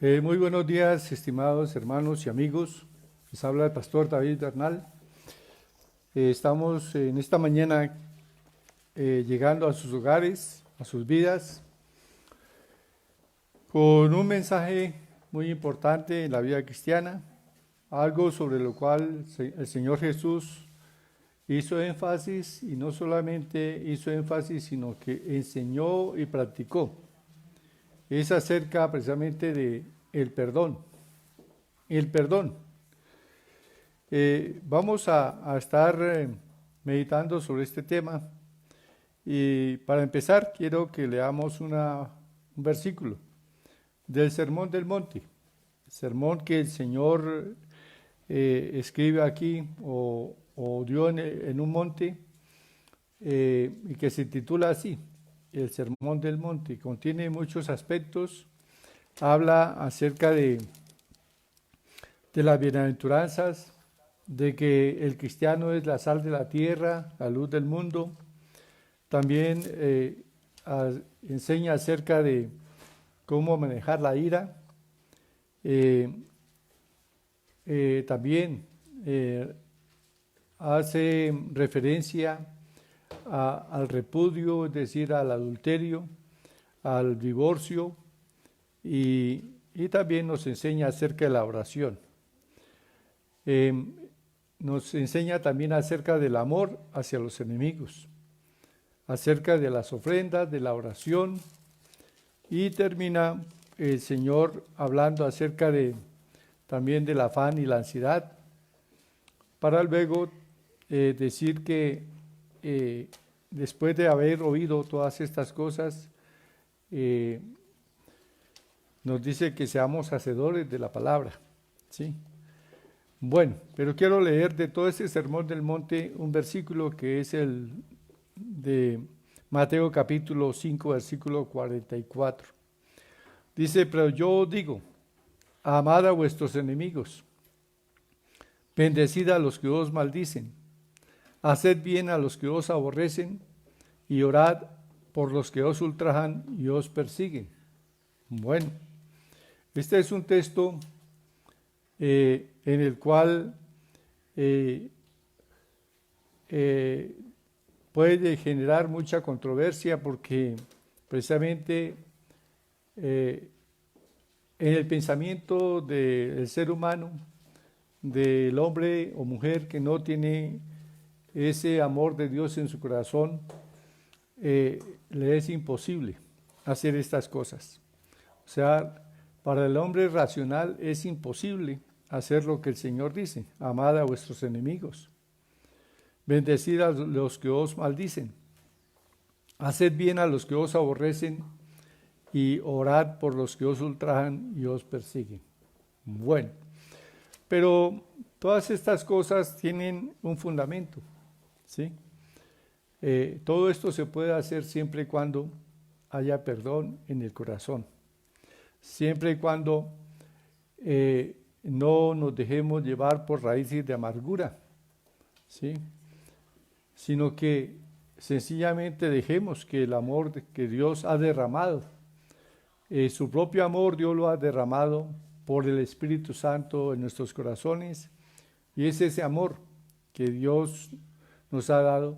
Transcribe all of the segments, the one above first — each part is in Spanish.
Muy buenos días, estimados hermanos y amigos. Les habla el pastor David Bernal. Estamos en esta mañana llegando a sus hogares, a sus vidas, con un mensaje muy importante en la vida cristiana, algo sobre lo cual el Señor Jesús hizo énfasis, y no solamente hizo énfasis, sino que enseñó y practicó. Es acerca precisamente de el perdón. El perdón. Vamos a estar meditando sobre este tema, y para empezar quiero que leamos un versículo del Sermón del Monte, el sermón que el Señor escribe aquí o dio en un monte, y que se titula así, el Sermón del Monte. Contiene muchos aspectos, habla acerca de las bienaventuranzas, de que el cristiano es la sal de la tierra, la luz del mundo. También enseña acerca de cómo manejar la ira. También hace referencia al repudio, es decir, al adulterio, al divorcio, y también nos enseña acerca de la oración. Nos enseña también acerca del amor hacia los enemigos, acerca de las ofrendas, de la oración, y termina el Señor hablando acerca también del afán y la ansiedad, para luego decir que después de haber oído todas estas cosas, nos dice que seamos hacedores de la palabra, ¿sí? Bueno, pero quiero leer de todo ese Sermón del Monte un versículo que es el de Mateo capítulo 5, versículo 44. Dice: pero yo digo, amad a vuestros enemigos, bendecid a los que os maldicen, haced bien a los que os aborrecen, y orad por los que os ultrajan y os persiguen. Bueno, este es un texto en el cual puede generar mucha controversia, porque precisamente en el pensamiento del ser humano, del hombre o mujer que no tiene ese amor de Dios en su corazón, le es imposible hacer estas cosas. O sea, para el hombre racional es imposible hacer lo que el Señor dice: amad a vuestros enemigos, bendecid a los que os maldicen, haced bien a los que os aborrecen, y orad por los que os ultrajan y os persiguen. Bueno, pero todas estas cosas tienen un fundamento, ¿sí? Todo esto se puede hacer siempre y cuando haya perdón en el corazón, siempre y cuando no nos dejemos llevar por raíces de amargura, ¿sí? Sino que sencillamente dejemos que el amor que Dios ha derramado, su propio amor Dios lo ha derramado por el Espíritu Santo en nuestros corazones, y es ese amor que Dios nos ha dado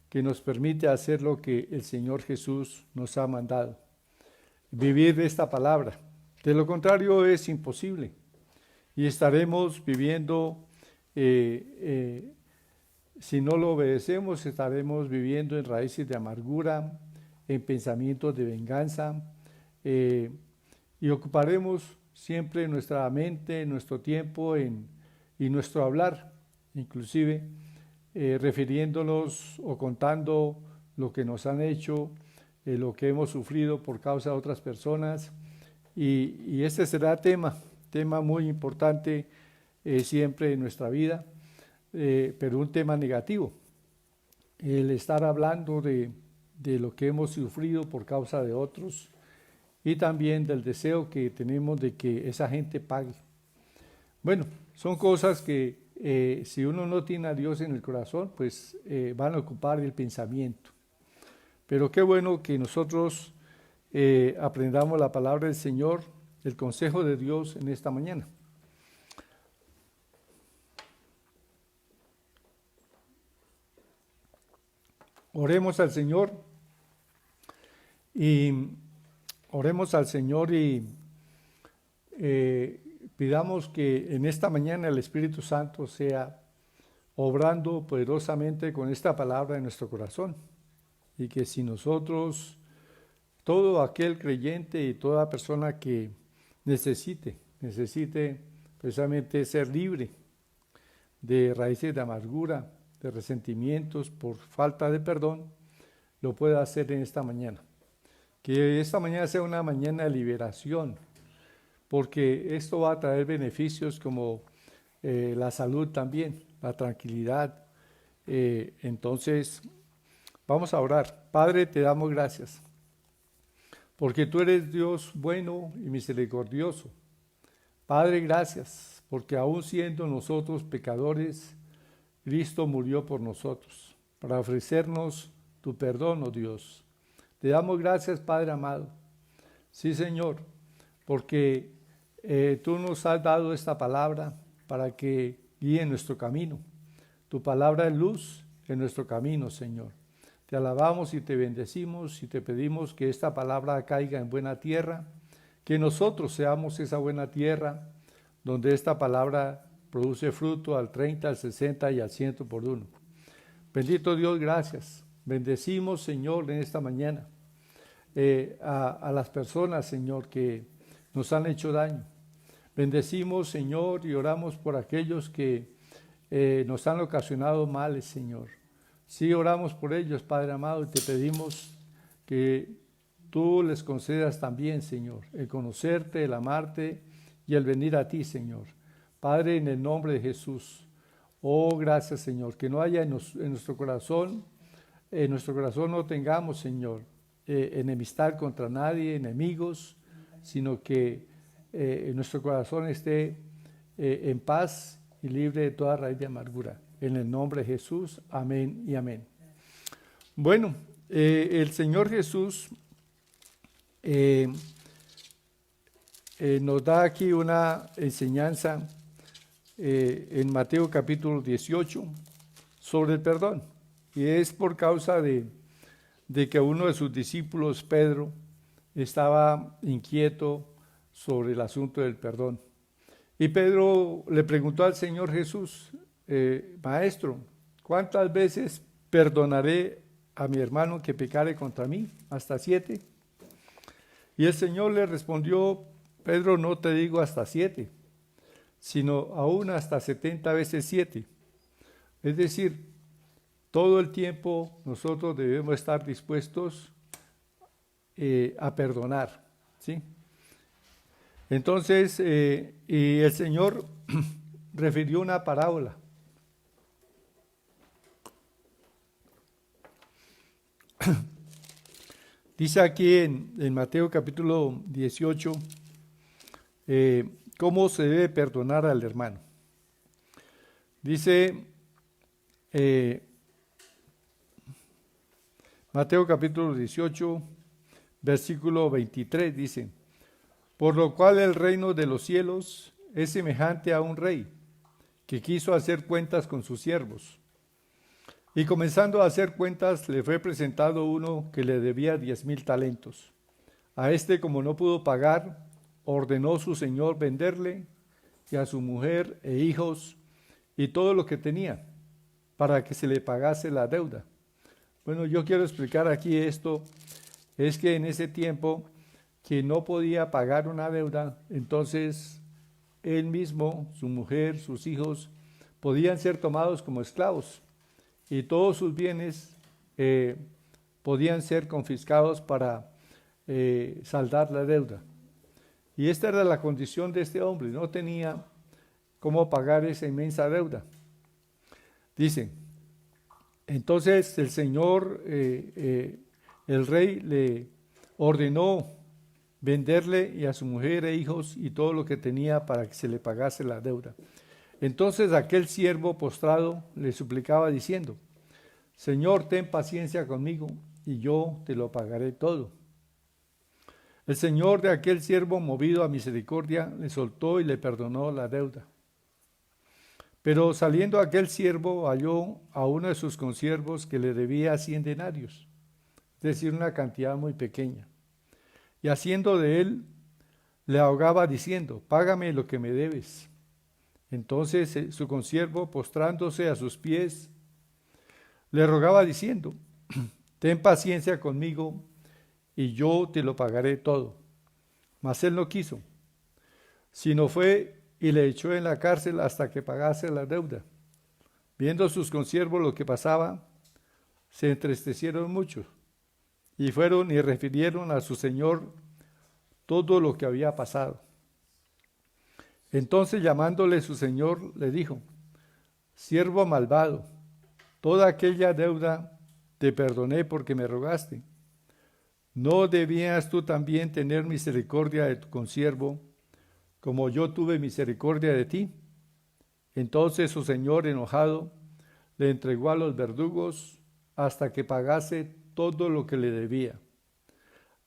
que nos permite hacer lo que el Señor Jesús nos ha mandado: vivir esta palabra. De lo contrario es imposible, y estaremos viviendo, si no lo obedecemos, estaremos viviendo en raíces de amargura, en pensamientos de venganza, y ocuparemos siempre nuestra mente, nuestro tiempo y nuestro hablar, inclusive refiriéndonos o contando lo que nos han hecho, lo que hemos sufrido por causa de otras personas, y este será tema muy importante siempre en nuestra vida, pero un tema negativo, el estar hablando de lo que hemos sufrido por causa de otros, y también del deseo que tenemos de que esa gente pague. Bueno, son cosas que si uno no tiene a Dios en el corazón, pues van a ocupar el pensamiento. Pero qué bueno que nosotros aprendamos la palabra del Señor, el consejo de Dios en esta mañana. Oremos al Señor y pidamos que en esta mañana el Espíritu Santo sea obrando poderosamente con esta palabra en nuestro corazón, y que si nosotros, todo aquel creyente y toda persona que necesite precisamente ser libre de raíces de amargura, de resentimientos por falta de perdón, lo pueda hacer en esta mañana. Que esta mañana sea una mañana de liberación, porque esto va a traer beneficios como la salud también, la tranquilidad. Entonces, vamos a orar. Padre, te damos gracias, porque tú eres Dios bueno y misericordioso. Padre, gracias, porque aún siendo nosotros pecadores, Cristo murió por nosotros, para ofrecernos tu perdón, oh Dios. Te damos gracias, Padre amado. Sí, Señor, porque tú nos has dado esta palabra para que guíe nuestro camino. Tu palabra es luz en nuestro camino, Señor. Te alabamos y te bendecimos y te pedimos que esta palabra caiga en buena tierra, que nosotros seamos esa buena tierra donde esta palabra produce fruto al 30, al 60 y al 100 por uno. Bendito Dios, gracias. Bendecimos, Señor, en esta mañana a las personas, Señor, que nos han hecho daño. Bendecimos, Señor, y oramos por aquellos que nos han ocasionado males, Señor. Sí, oramos por ellos, Padre amado, y te pedimos que tú les concedas también, Señor, el conocerte, el amarte y el venir a ti, Señor. Padre, en el nombre de Jesús. Oh, gracias, Señor, que no haya en nuestro corazón no tengamos, Señor, enemistad contra nadie, enemigos, sino que en nuestro corazón esté en paz y libre de toda raíz de amargura. En el nombre de Jesús, amén y amén. Bueno, el Señor Jesús nos da aquí una enseñanza en Mateo capítulo 18 sobre el perdón. Y es por causa de que uno de sus discípulos, Pedro, estaba inquieto sobre el asunto del perdón. Y Pedro le preguntó al Señor Jesús, Maestro, ¿cuántas veces perdonaré a mi hermano que pecare contra mí? ¿Hasta 7? Y el Señor le respondió, Pedro, no te digo hasta 7, sino aún hasta 70 veces 7. Es decir, todo el tiempo nosotros debemos estar dispuestos a perdonar, ¿sí? Entonces, y el Señor refirió una parábola. Dice aquí en Mateo capítulo 18, cómo se debe perdonar al hermano. Dice Mateo capítulo 18, versículo 23, dice, por lo cual el reino de los cielos es semejante a un rey que quiso hacer cuentas con sus siervos. Y comenzando a hacer cuentas, le fue presentado uno que le debía 10,000 talentos. A este, como no pudo pagar, ordenó su señor venderle y a su mujer e hijos y todo lo que tenía, para que se le pagase la deuda. Bueno, yo quiero explicar aquí esto, es que en ese tiempo, quien no podía pagar una deuda, entonces él mismo, su mujer, sus hijos, podían ser tomados como esclavos y todos sus bienes podían ser confiscados para saldar la deuda. Y esta era la condición de este hombre, no tenía cómo pagar esa inmensa deuda. Dice, entonces el Señor, el rey le ordenó venderle y a su mujer e hijos y todo lo que tenía para que se le pagase la deuda. Entonces aquel siervo postrado le suplicaba diciendo, Señor, ten paciencia conmigo y yo te lo pagaré todo. El señor de aquel siervo, movido a misericordia, le soltó y le perdonó la deuda. Pero saliendo aquel siervo, halló a uno de sus consiervos que le debía 100 denarios, es decir, una cantidad muy pequeña. Y haciendo de él, le ahogaba diciendo: págame lo que me debes. Entonces su consiervo, postrándose a sus pies, le rogaba diciendo: ten paciencia conmigo, y yo te lo pagaré todo. Mas él no quiso, sino fue y le echó en la cárcel hasta que pagase la deuda. Viendo sus consiervos lo que pasaba, se entristecieron mucho, y fueron y refirieron a su señor todo lo que había pasado. Entonces, llamándole su señor, le dijo: siervo malvado, toda aquella deuda te perdoné porque me rogaste. ¿No debías tú también tener misericordia de tu consiervo, como yo tuve misericordia de ti? Entonces su señor, enojado, le entregó a los verdugos hasta que pagase todo lo que le debía.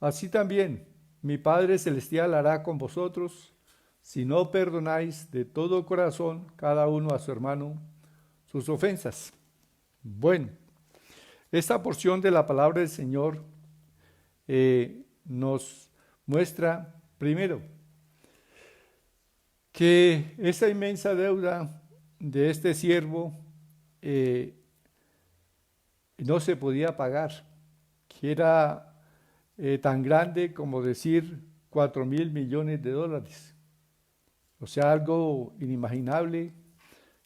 Así también mi Padre Celestial hará con vosotros, si no perdonáis de todo corazón cada uno a su hermano sus ofensas. Bueno, esta porción de la palabra del Señor nos muestra, primero, que esa inmensa deuda de este siervo no se podía pagar, que era tan grande como decir 4,000 millones de dólares. O sea, algo inimaginable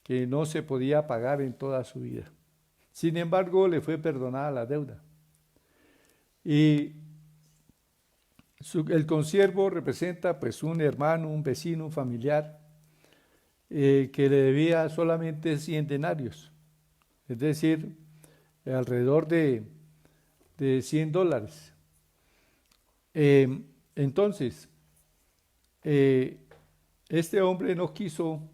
que no se podía pagar en toda su vida. Sin embargo, le fue perdonada la deuda. Y el consiervo representa pues un hermano, un vecino, un familiar, que le debía solamente 100 denarios, es decir, alrededor de $100. Entonces, este hombre no quiso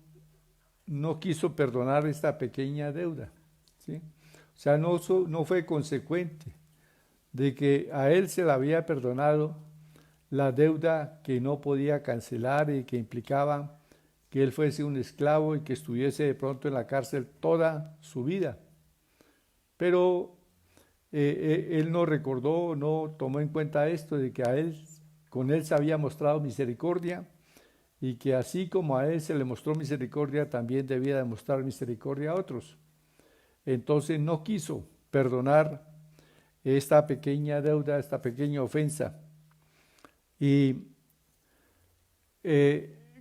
perdonar esta pequeña deuda, ¿sí? O sea, no fue consecuente de que a él se le había perdonado la deuda que no podía cancelar y que implicaba que él fuese un esclavo y que estuviese de pronto en la cárcel toda su vida. Pero él no recordó, no tomó en cuenta esto de que con él se había mostrado misericordia, y que así como a él se le mostró misericordia, también debía demostrar misericordia a otros. Entonces no quiso perdonar esta pequeña deuda, esta pequeña ofensa. Y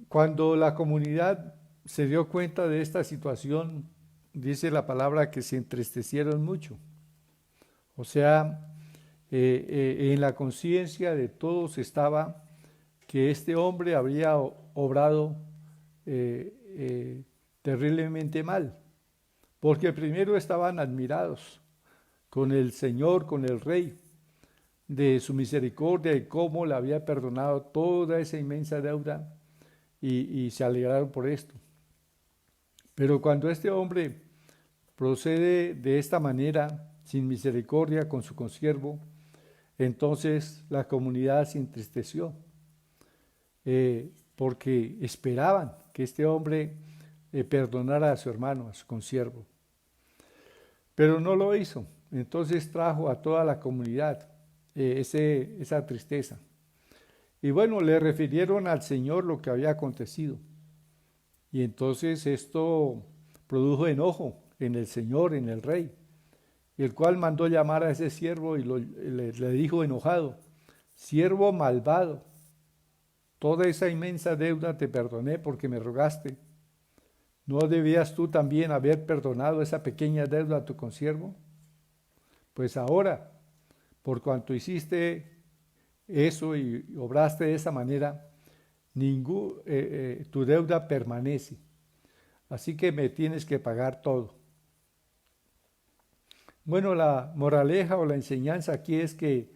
cuando la comunidad se dio cuenta de esta situación, dice la palabra que se entristecieron mucho. O sea, en la conciencia de todos estaba que este hombre habría obrado terriblemente mal, porque primero estaban admirados con el Señor, con el Rey, de su misericordia y cómo le había perdonado toda esa inmensa deuda, y se alegraron por esto. Pero cuando este hombre procede de esta manera, sin misericordia con su consiervo, entonces la comunidad se entristeció, porque esperaban que este hombre perdonara a su hermano, a su consiervo. Pero no lo hizo. Entonces trajo a toda la comunidad esa tristeza. Y bueno, le refirieron al Señor lo que había acontecido. Y entonces esto produjo enojo en el Señor, en el Rey, el cual mandó llamar a ese siervo y le dijo enojado: siervo malvado, toda esa inmensa deuda te perdoné porque me rogaste. ¿No debías tú también haber perdonado esa pequeña deuda a tu consiervo? Pues ahora, por cuanto hiciste eso y obraste de esa manera, tu deuda permanece. Así que me tienes que pagar todo. Bueno, la moraleja o la enseñanza aquí es que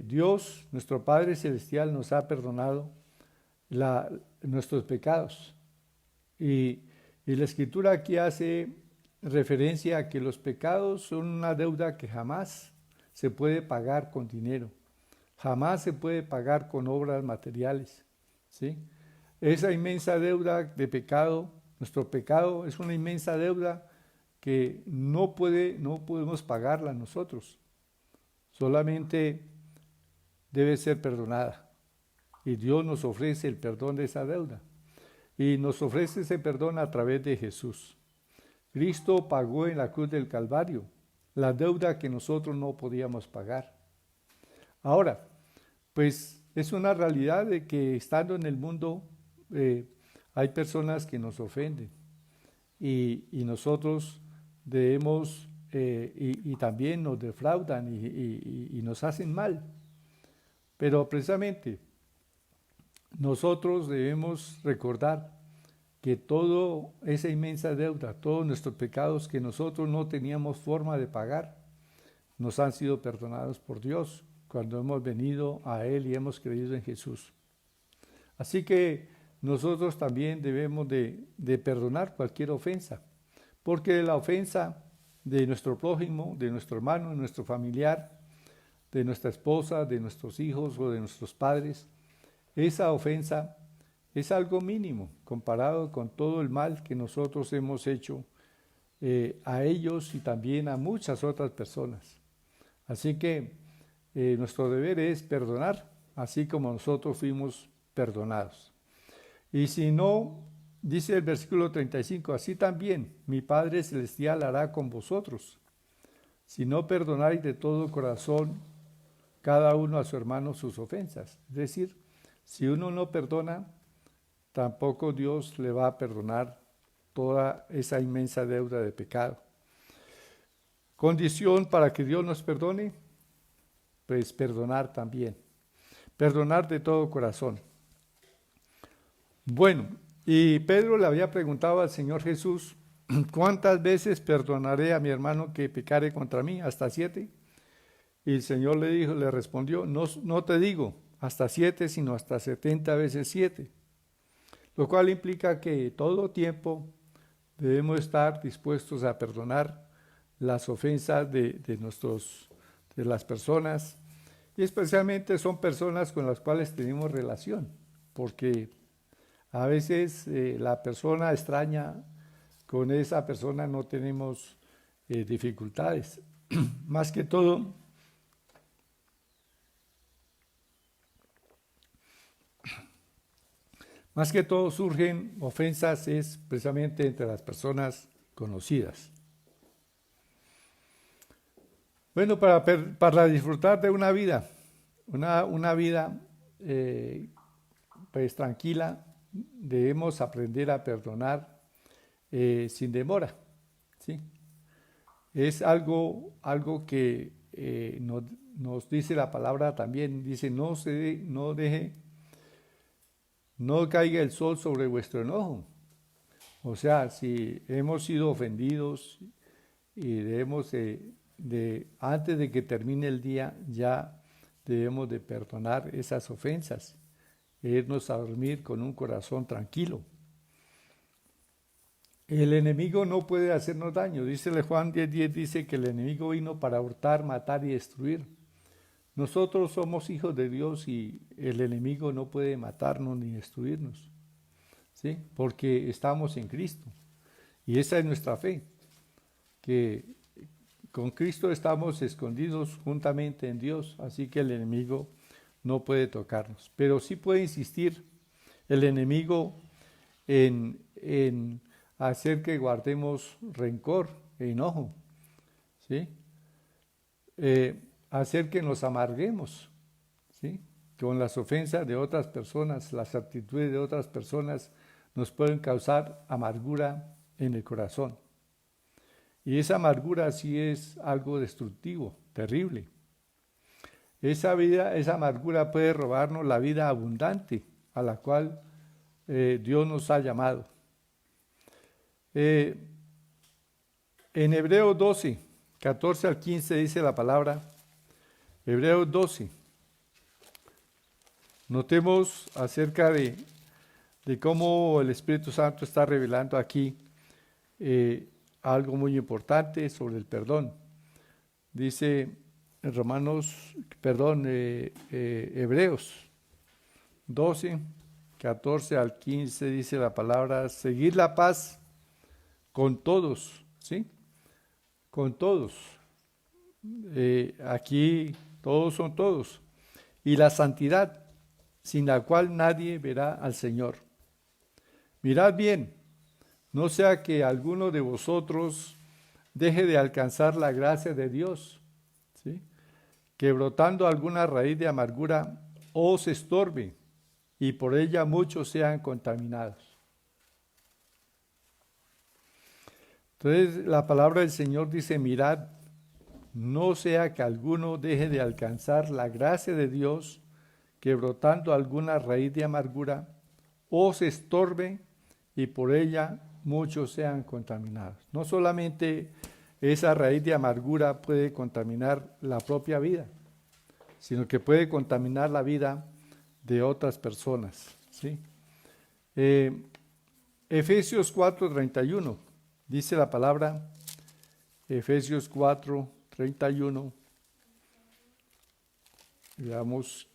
Dios, nuestro Padre Celestial, nos ha perdonado nuestros pecados. Y la Escritura aquí hace referencia a que los pecados son una deuda que jamás se puede pagar con dinero. jamás se puede pagar con obras materiales, ¿sí? Esa inmensa deuda de pecado, nuestro pecado es una inmensa deuda que no podemos pagarla nosotros, solamente debe ser perdonada. Y Dios nos ofrece el perdón de esa deuda. Y nos ofrece ese perdón a través de Jesús. Cristo pagó en la cruz del Calvario la deuda que nosotros no podíamos pagar. Ahora, pues es una realidad de que estando en el mundo hay personas que nos ofenden y nosotros debemos, y también nos defraudan y nos hacen mal. Pero precisamente nosotros debemos recordar que toda esa inmensa deuda, todos nuestros pecados que nosotros no teníamos forma de pagar, nos han sido perdonados por Dios cuando hemos venido a Él y hemos creído en Jesús. Así que nosotros también debemos de perdonar cualquier ofensa, porque la ofensa de nuestro prójimo, de nuestro hermano, de nuestro familiar, de nuestra esposa, de nuestros hijos o de nuestros padres, esa ofensa es algo mínimo comparado con todo el mal que nosotros hemos hecho a ellos y también a muchas otras personas. Así que nuestro deber es perdonar, así como nosotros fuimos perdonados. Y si no, dice el versículo 35, así también mi Padre Celestial hará con vosotros, si no perdonáis de todo corazón cada uno a su hermano sus ofensas. Es decir, si uno no perdona, tampoco Dios le va a perdonar toda esa inmensa deuda de pecado. Condición para que Dios nos perdone, pues perdonar también. Perdonar de todo corazón. Bueno, y Pedro le había preguntado al Señor Jesús, ¿cuántas veces perdonaré a mi hermano que pecare contra mí? ¿Hasta 7? Y el Señor le respondió, no te digo hasta 7, sino hasta 70 veces 7. Lo cual implica que todo tiempo debemos estar dispuestos a perdonar las ofensas de las personas, y especialmente son personas con las cuales tenemos relación, porque a veces la persona extraña, con esa persona no tenemos dificultades. Más que todo, surgen ofensas es precisamente entre las personas conocidas. Bueno, para disfrutar de una vida, una vida pues tranquila, debemos aprender a perdonar sin demora, ¿sí? Es algo que nos dice la palabra también, dice, no caiga el sol sobre vuestro enojo. O sea, si hemos sido ofendidos y debemos antes de que termine el día, ya debemos de perdonar esas ofensas, irnos a dormir con un corazón tranquilo. El enemigo no puede hacernos daño. Dice Juan 10:10, dice que el enemigo vino para hurtar, matar y destruir. Nosotros somos hijos de Dios y el enemigo no puede matarnos ni destruirnos, ¿sí? Porque estamos en Cristo. Y esa es nuestra fe, que con Cristo estamos escondidos juntamente en Dios, así que el enemigo no puede tocarnos. Pero sí puede insistir el enemigo en hacer que guardemos rencor e enojo, ¿sí? Hacer que nos amarguemos, ¿sí? Con las ofensas de otras personas, las actitudes de otras personas nos pueden causar amargura en el corazón. Y esa amargura sí es algo destructivo, terrible. Esa amargura puede robarnos la vida abundante a la cual Dios nos ha llamado. En Hebreos 12, 14 al 15 dice la palabra, Hebreos 12. Notemos acerca de cómo el Espíritu Santo está revelando aquí algo muy importante sobre el perdón. Dice Hebreos 12, 14 al 15 dice la palabra, seguir la paz con todos, ¿sí? Con todos. Aquí todos son todos. Y la santidad, sin la cual nadie verá al Señor. Mirad bien, no sea que alguno de vosotros deje de alcanzar la gracia de Dios, ¿sí? Que brotando alguna raíz de amargura os estorbe y por ella muchos sean contaminados. Entonces la palabra del Señor dice, mirad, no sea que alguno deje de alcanzar la gracia de Dios, que brotando alguna raíz de amargura os estorbe y por ella muchos sean contaminados. No solamente esa raíz de amargura puede contaminar la propia vida, sino que puede contaminar la vida de otras personas, ¿sí? Efesios 4:31, dice la palabra, Efesios 4:31, veamos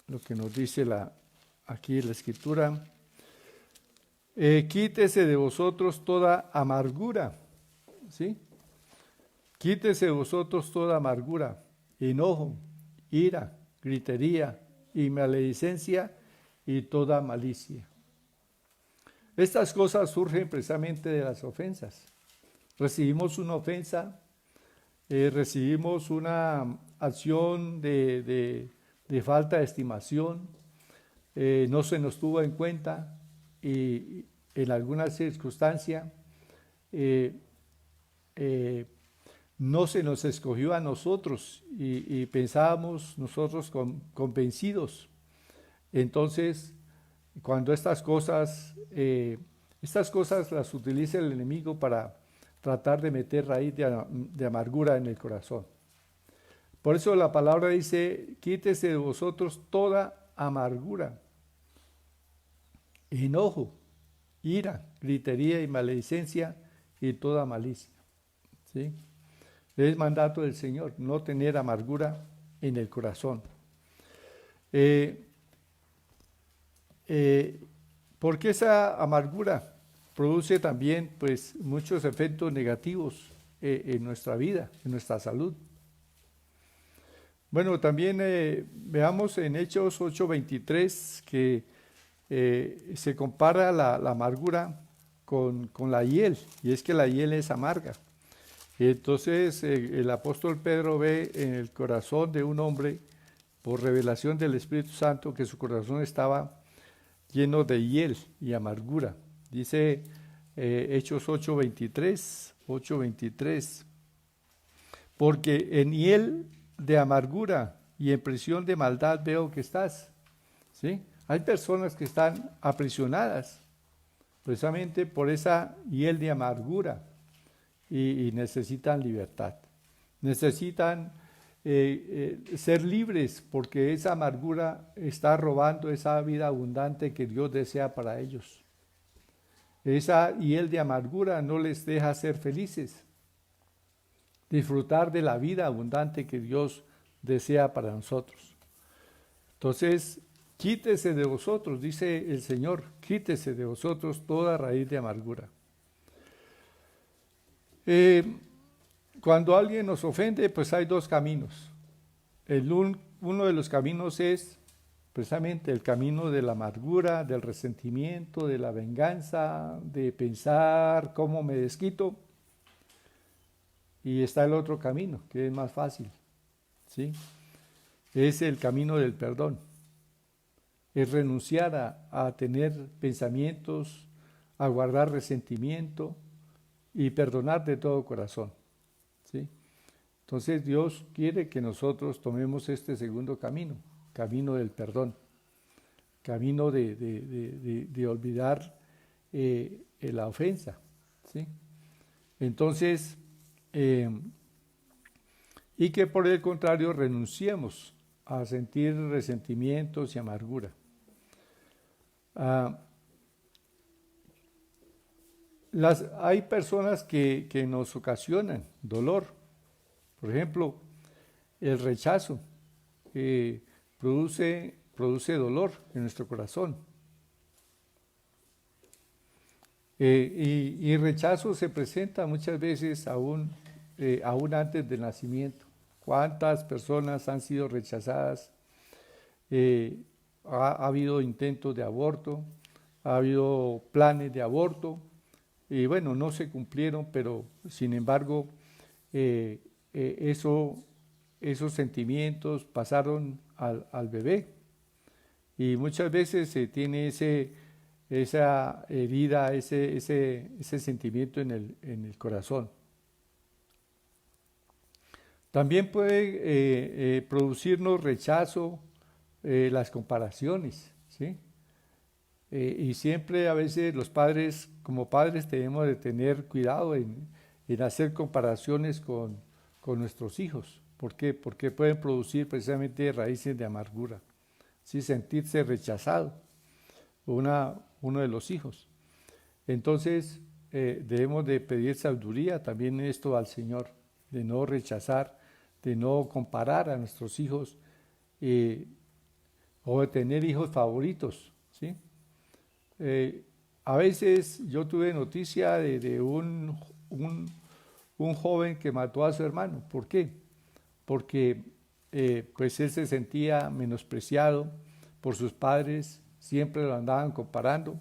lo que nos dice aquí la escritura. Quítese de vosotros toda amargura, ¿sí? Quítese de vosotros toda amargura, enojo, ira, gritería y maledicencia y toda malicia. Estas cosas surgen precisamente de las ofensas. Recibimos una ofensa, recibimos una acción de falta de estimación, no se nos tuvo en cuenta y en alguna circunstancia no se nos escogió a nosotros y pensábamos nosotros convencidos. Entonces, cuando estas cosas las utiliza el enemigo para tratar de meter raíz de amargura en el corazón. Por eso la palabra dice, quítese de vosotros toda amargura, enojo, ira, gritería y maledicencia y toda malicia, ¿sí? Es mandato del Señor, no tener amargura en el corazón. Porque esa amargura produce también pues, muchos efectos negativos en nuestra vida, en nuestra salud. Bueno, también veamos en Hechos 8:23 que se compara la amargura con la hiel, y es que la hiel es amarga. Entonces el apóstol Pedro ve en el corazón de un hombre, por revelación del Espíritu Santo, que su corazón estaba lleno de hiel y amargura. Dice Hechos 8:23, porque en hiel de amargura y en prisión de maldad veo que estás, ¿sí? Hay personas que están aprisionadas precisamente por esa hiel de amargura y necesitan libertad. Necesitan ser libres porque esa amargura está robando esa vida abundante que Dios desea para ellos. Esa hiel de amargura no les deja ser felices, disfrutar de la vida abundante que Dios desea para nosotros. Entonces, quítese de vosotros, dice el Señor, quítese de vosotros toda raíz de amargura. Cuando alguien nos ofende, pues hay dos caminos. Uno de los caminos es precisamente el camino de la amargura, del resentimiento, de la venganza, de pensar cómo me desquito. Y está el otro camino, que es más fácil, ¿sí? Es el camino del perdón. Es renunciar a tener pensamientos, a guardar resentimiento y perdonar de todo corazón, ¿sí? Entonces Dios quiere que nosotros tomemos este segundo camino, camino del perdón, camino de olvidar la ofensa, ¿sí? Entonces, y que por el contrario renunciemos a sentir resentimientos y amargura. Hay personas que nos ocasionan dolor. Por ejemplo, el rechazo produce dolor en nuestro corazón. Y rechazo se presenta muchas veces aún antes del nacimiento. ¿Cuántas personas han sido rechazadas? Ha habido intentos de aborto, ha habido planes de aborto, y bueno, no se cumplieron, pero sin embargo, esos sentimientos pasaron al bebé, y muchas veces se tiene esa herida, ese sentimiento en el corazón. También puede producirnos rechazo las comparaciones, ¿sí? Y siempre a veces los padres, como padres, tenemos de tener cuidado en hacer comparaciones con nuestros hijos. ¿Por qué? Porque pueden producir precisamente raíces de amargura, ¿sí? Sentirse rechazado uno de los hijos. Entonces debemos de pedir sabiduría también en esto al Señor, de no rechazar, de no comparar a nuestros hijos o de tener hijos favoritos, ¿sí? A veces yo tuve noticia de un joven que mató a su hermano. ¿Por qué? Porque pues él se sentía menospreciado por sus padres, siempre lo andaban comparando,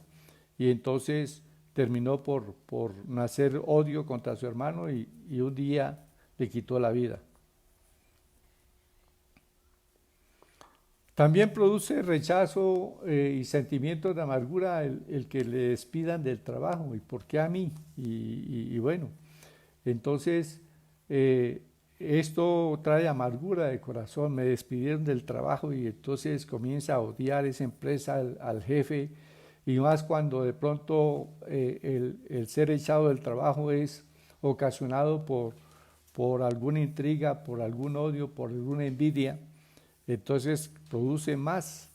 y entonces terminó por nacer odio contra su hermano y un día le quitó la vida. También produce rechazo y sentimientos de amargura el que le despidan del trabajo. ¿Y por qué a mí? Y bueno, entonces esto trae amargura de corazón. Me despidieron del trabajo y entonces comienza a odiar esa empresa, al jefe, y más cuando de pronto el ser echado del trabajo es ocasionado por alguna intriga, por algún odio, por alguna envidia. Entonces produce más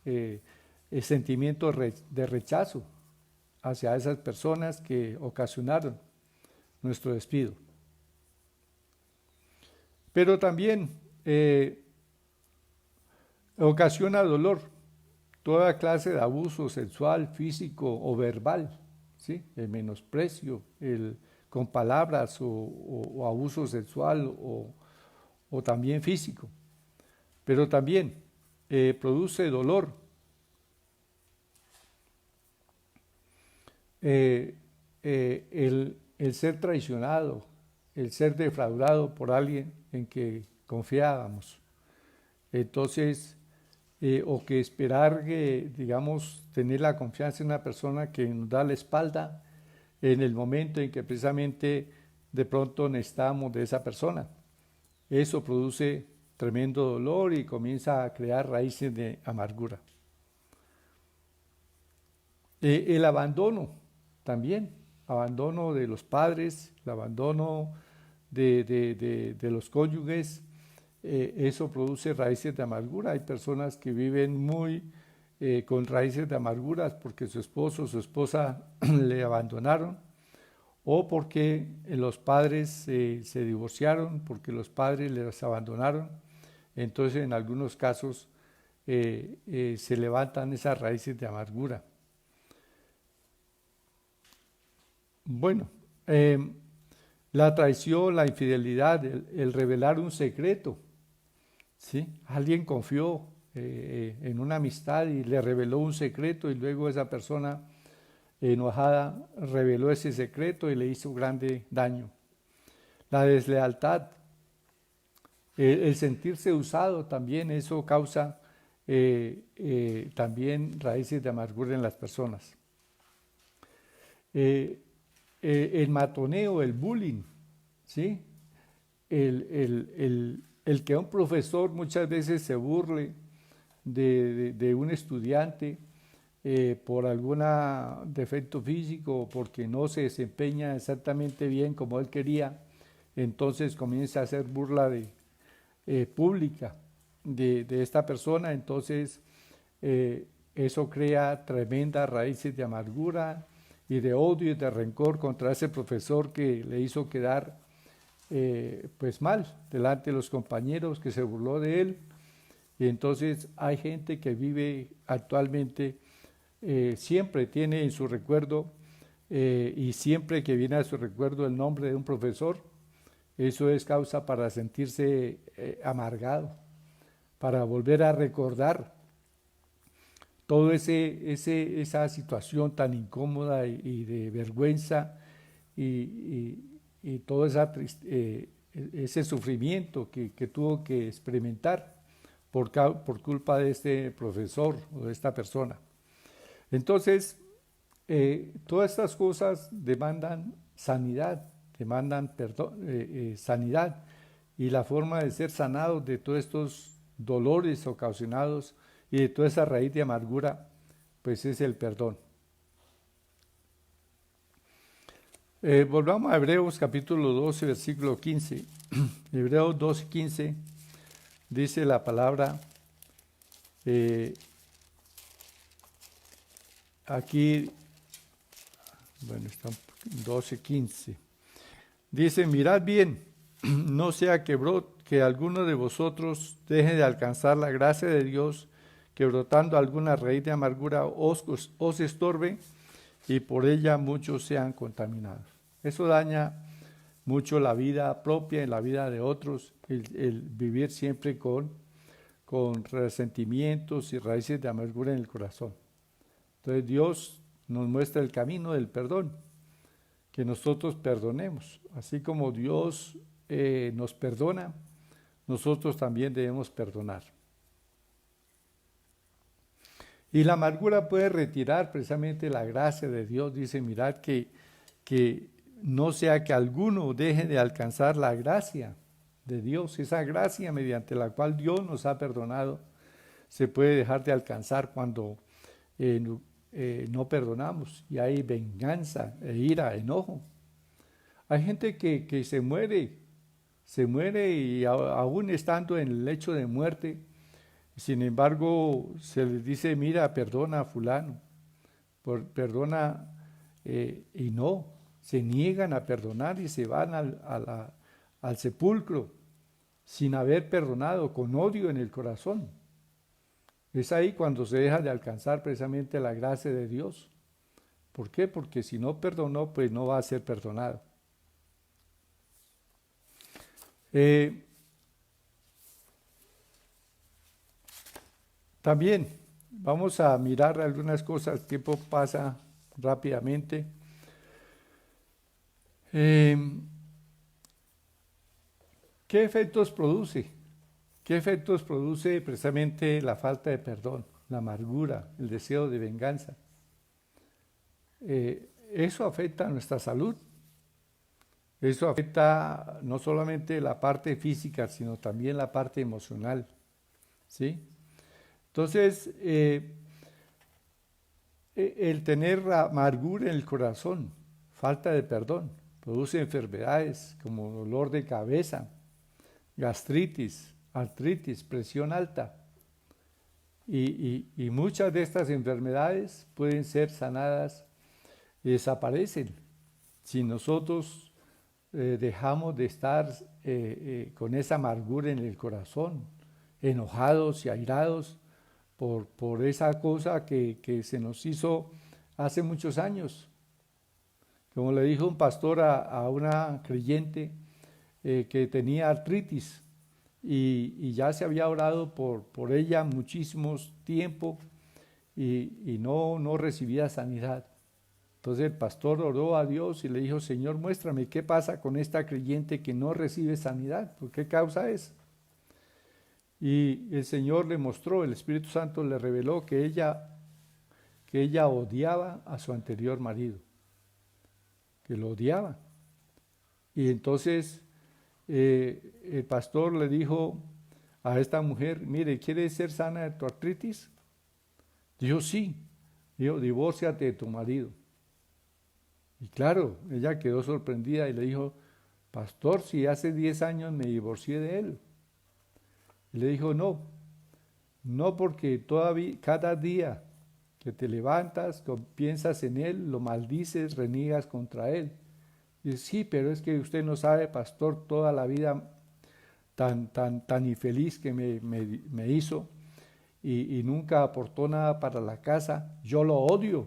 el sentimiento de rechazo hacia esas personas que ocasionaron nuestro despido. Pero también ocasiona dolor, toda clase de abuso sexual, físico o verbal, ¿sí? El menosprecio, con palabras o abuso sexual o también físico. Pero también produce dolor, el ser traicionado, el ser defraudado por alguien en que confiábamos. Entonces, o que esperar que, digamos, tener la confianza en una persona que nos da la espalda en el momento en que precisamente de pronto necesitamos de esa persona. Eso produce tremendo dolor y comienza a crear raíces de amargura. El abandono también, abandono de los padres, el abandono de los cónyuges, eso produce raíces de amargura. Hay personas que viven con raíces de amarguras porque su esposo o su esposa le abandonaron, o porque los padres se divorciaron, porque los padres les abandonaron. Entonces en algunos casos se levantan esas raíces de amargura. Bueno, la traición, la infidelidad, el revelar un secreto, ¿sí? Alguien confió en una amistad y le reveló un secreto, y luego esa persona enojada reveló ese secreto y le hizo grande daño. La deslealtad, el sentirse usado también, eso causa también raíces de amargura en las personas. El matoneo, el bullying, ¿sí? El que un profesor muchas veces se burle de un estudiante por algún defecto físico o porque no se desempeña exactamente bien como él quería, entonces comienza a hacer burla pública de esta persona. Entonces eso crea tremendas raíces de amargura y de odio y de rencor contra ese profesor que le hizo quedar pues mal delante de los compañeros, que se burló de él. Y entonces hay gente que vive actualmente, siempre tiene en su recuerdo, y siempre que viene a su recuerdo el nombre de un profesor, eso es causa para sentirse amargado, para volver a recordar toda esa situación tan incómoda y de vergüenza y todo ese sufrimiento que tuvo que experimentar por culpa de este profesor o de esta persona. Entonces, todas estas cosas demandan sanidad, demandan sanidad, y la forma de ser sanados de todos estos dolores ocasionados y de toda esa raíz de amargura, pues es el perdón. Volvamos a Hebreos capítulo 12, versículo 15. Hebreos 12, 15 dice la palabra, aquí, bueno, está 12, 15. Dice, mirad bien, no sea que alguno de vosotros deje de alcanzar la gracia de Dios, que brotando alguna raíz de amargura os estorbe, y por ella muchos sean contaminados. Eso daña mucho la vida propia y la vida de otros, el vivir siempre con resentimientos y raíces de amargura en el corazón. Entonces Dios nos muestra el camino del perdón, que nosotros perdonemos. Así como Dios nos perdona, nosotros también debemos perdonar. Y la amargura puede retirar precisamente la gracia de Dios. Dice, mirad que no sea que alguno deje de alcanzar la gracia de Dios. Esa gracia mediante la cual Dios nos ha perdonado se puede dejar de alcanzar cuando no perdonamos y hay venganza, ira, enojo. Hay gente que se muere y aún estando en el lecho de muerte, sin embargo se les dice, mira, perdona a fulano, perdona, y no, se niegan a perdonar y se van al sepulcro sin haber perdonado, con odio en el corazón. Es ahí cuando se deja de alcanzar precisamente la gracia de Dios. ¿Por qué? Porque si no perdonó, pues no va a ser perdonado. También vamos a mirar algunas cosas, el tiempo pasa rápidamente. ¿Qué efectos produce? ¿Qué efectos produce precisamente la falta de perdón, la amargura, el deseo de venganza? Eso afecta a nuestra salud. Eso afecta no solamente la parte física, sino también la parte emocional, ¿sí? Entonces, el tener amargura en el corazón, falta de perdón, produce enfermedades como dolor de cabeza, gastritis, artritis, presión alta. Y muchas de estas enfermedades pueden ser sanadas y desaparecen si nosotros dejamos de estar con esa amargura en el corazón, enojados y airados por esa cosa que se nos hizo hace muchos años. Como le dijo un pastor a una creyente que tenía artritis y ya se había orado por ella muchísimos tiempo y no recibía sanidad. Entonces el pastor oró a Dios y le dijo, Señor, muéstrame qué pasa con esta creyente que no recibe sanidad, ¿por qué causa es? Y el Señor le mostró, el Espíritu Santo le reveló que ella odiaba a su anterior marido, que lo odiaba. Y entonces el pastor le dijo a esta mujer, mire, ¿quieres ser sana de tu artritis? Dijo, sí. Dijo, divórciate de tu marido. Y claro, ella quedó sorprendida y le dijo, pastor, si hace 10 años me divorcié de él. Y le dijo, no porque todavía, cada día que te levantas, piensas en él, lo maldices, reniegas contra él. Dice, sí, pero es que usted no sabe, pastor, toda la vida tan infeliz que me hizo y nunca aportó nada para la casa, yo lo odio.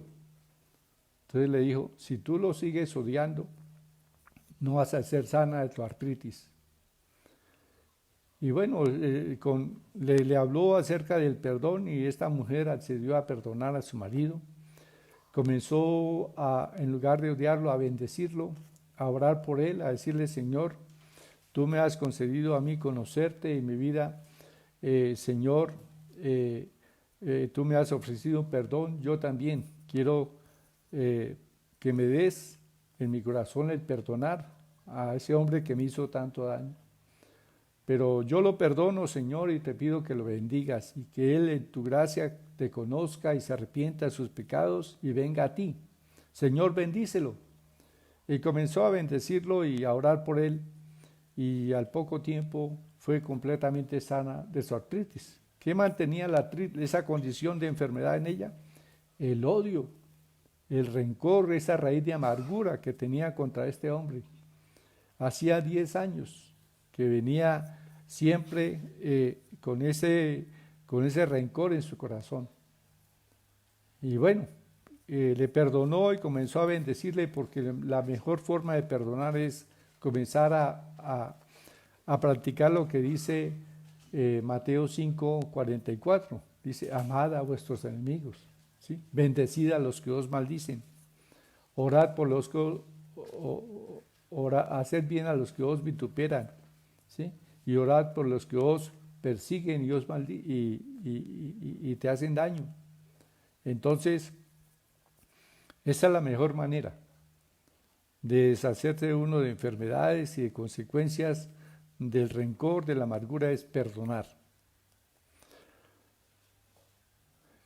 Entonces le dijo, si tú lo sigues odiando, no vas a ser sana de tu artritis. Y bueno, le habló acerca del perdón y esta mujer accedió a perdonar a su marido. Comenzó en lugar de odiarlo, a bendecirlo, a orar por él, a decirle, Señor, tú me has concedido a mí conocerte en mi vida, Señor, tú me has ofrecido un perdón, yo también quiero que me des en mi corazón el perdonar a ese hombre que me hizo tanto daño. Pero yo lo perdono, Señor, y te pido que lo bendigas y que Él en tu gracia te conozca y se arrepienta de sus pecados y venga a ti. Señor, bendícelo. Y comenzó a bendecirlo y a orar por él y al poco tiempo fue completamente sana de su artritis. ¿Qué mantenía esa condición de enfermedad en ella? El odio, el rencor, esa raíz de amargura que tenía contra este hombre. Hacía 10 años que venía siempre con ese rencor en su corazón. Y bueno, le perdonó y comenzó a bendecirle porque la mejor forma de perdonar es comenzar a practicar lo que dice Mateo 5:44. Dice, amad a vuestros enemigos, ¿sí? Bendecid a los que os maldicen, orad por los que haced bien a los que os vituperan, ¿sí? Y orad por los que os persiguen y te hacen daño. Entonces, esa es la mejor manera de deshacerse uno de enfermedades y de consecuencias del rencor, de la amargura, es perdonar.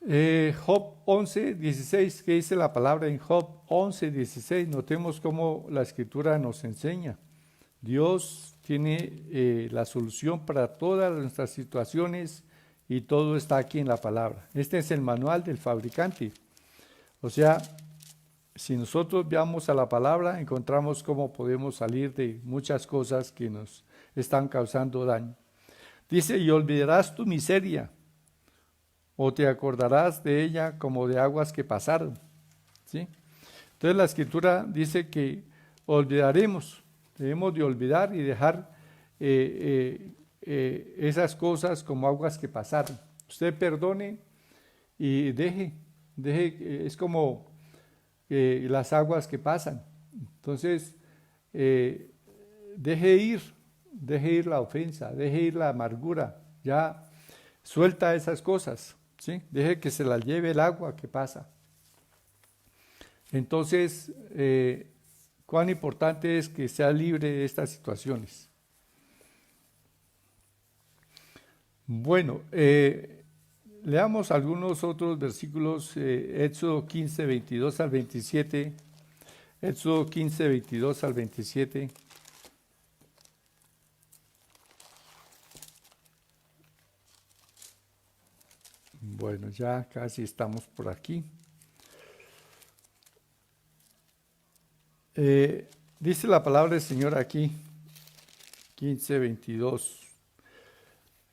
Job 11:16, ¿qué dice la palabra en Job 11:16? Notemos cómo la Escritura nos enseña. Dios tiene la solución para todas nuestras situaciones y todo está aquí en la palabra. Este es el manual del fabricante. O sea, si nosotros veamos a la palabra, encontramos cómo podemos salir de muchas cosas que nos están causando daño. Dice, y olvidarás tu miseria, o te acordarás de ella como de aguas que pasaron. ¿Sí? Entonces la Escritura dice que olvidaremos, debemos de olvidar y dejar esas cosas como aguas que pasaron. Usted perdone y deje, es como las aguas que pasan. Entonces, deje ir la ofensa, deje ir la amargura, ya suelta esas cosas, ¿sí? Deje que se las lleve el agua que pasa. Entonces, cuán importante es que sea libre de estas situaciones. Bueno, leamos algunos otros versículos, Éxodo 15, 22 al 27. Éxodo 15, 22 al 27. Bueno, ya casi estamos por aquí. Dice la palabra del Señor aquí, 15, 22.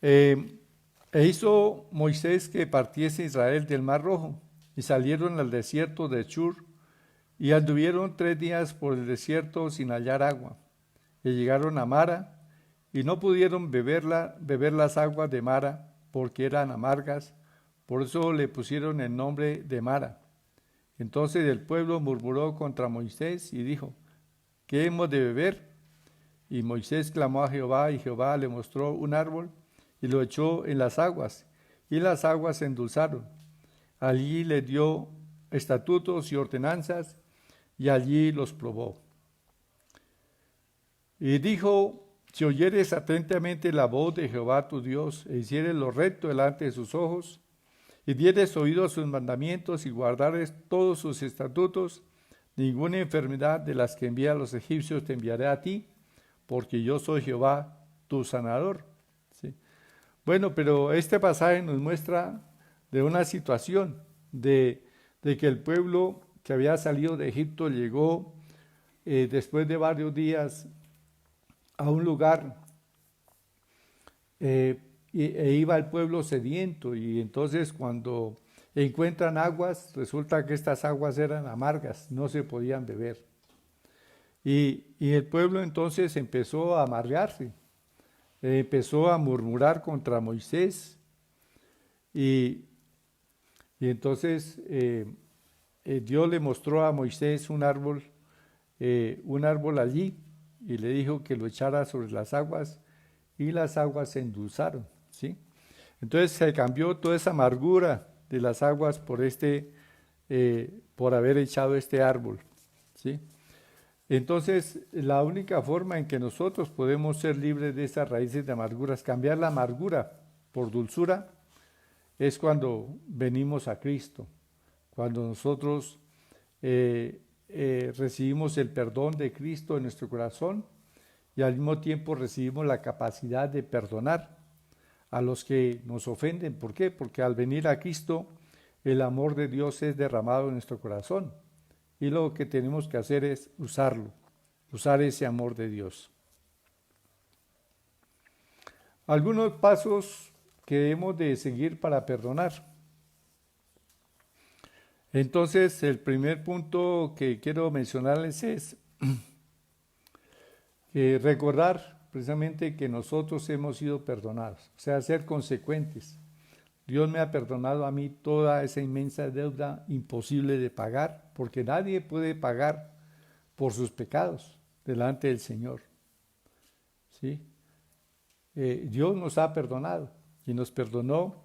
E hizo Moisés que partiese Israel del Mar Rojo, y salieron al desierto de Shur, y anduvieron 3 días por el desierto sin hallar agua. Y llegaron a Mara, y no pudieron beber las aguas de Mara, porque eran amargas, por eso le pusieron el nombre de Mara. Entonces el pueblo murmuró contra Moisés y dijo, ¿qué hemos de beber? Y Moisés clamó a Jehová, y Jehová le mostró un árbol, y lo echó en las aguas, y las aguas se endulzaron. Allí le dio estatutos y ordenanzas, y allí los probó. Y dijo, si oyeres atentamente la voz de Jehová tu Dios, e hicieres lo recto delante de sus ojos, y dieres oído a sus mandamientos, y guardares todos sus estatutos, ninguna enfermedad de las que envía a los egipcios te enviaré a ti, porque yo soy Jehová tu sanador. ¿Sí? Bueno, pero este pasaje nos muestra de una situación de que el pueblo que había salido de Egipto llegó después de varios días a un lugar e iba el pueblo sediento, y entonces cuando encuentran aguas, resulta que estas aguas eran amargas, no se podían beber. Y el pueblo entonces empezó a amargarse, empezó a murmurar contra Moisés, y, y entonces Dios le mostró a Moisés un árbol allí, y le dijo que lo echara sobre las aguas, y las aguas se endulzaron, ¿sí? Entonces se cambió toda esa amargura de las aguas por haber echado este árbol, ¿sí? Entonces, la única forma en que nosotros podemos ser libres de esas raíces de amarguras, cambiar la amargura por dulzura, es cuando venimos a Cristo, cuando nosotros recibimos el perdón de Cristo en nuestro corazón y al mismo tiempo recibimos la capacidad de perdonar a los que nos ofenden. ¿Por qué? Porque al venir a Cristo, el amor de Dios es derramado en nuestro corazón. Y lo que tenemos que hacer es usarlo, usar ese amor de Dios. Algunos pasos que debemos de seguir para perdonar. Entonces, el primer punto que quiero mencionarles es recordar precisamente que nosotros hemos sido perdonados, o sea, ser consecuentes. Dios me ha perdonado a mí toda esa inmensa deuda imposible de pagar, porque nadie puede pagar por sus pecados delante del Señor, ¿sí? Dios nos ha perdonado y nos perdonó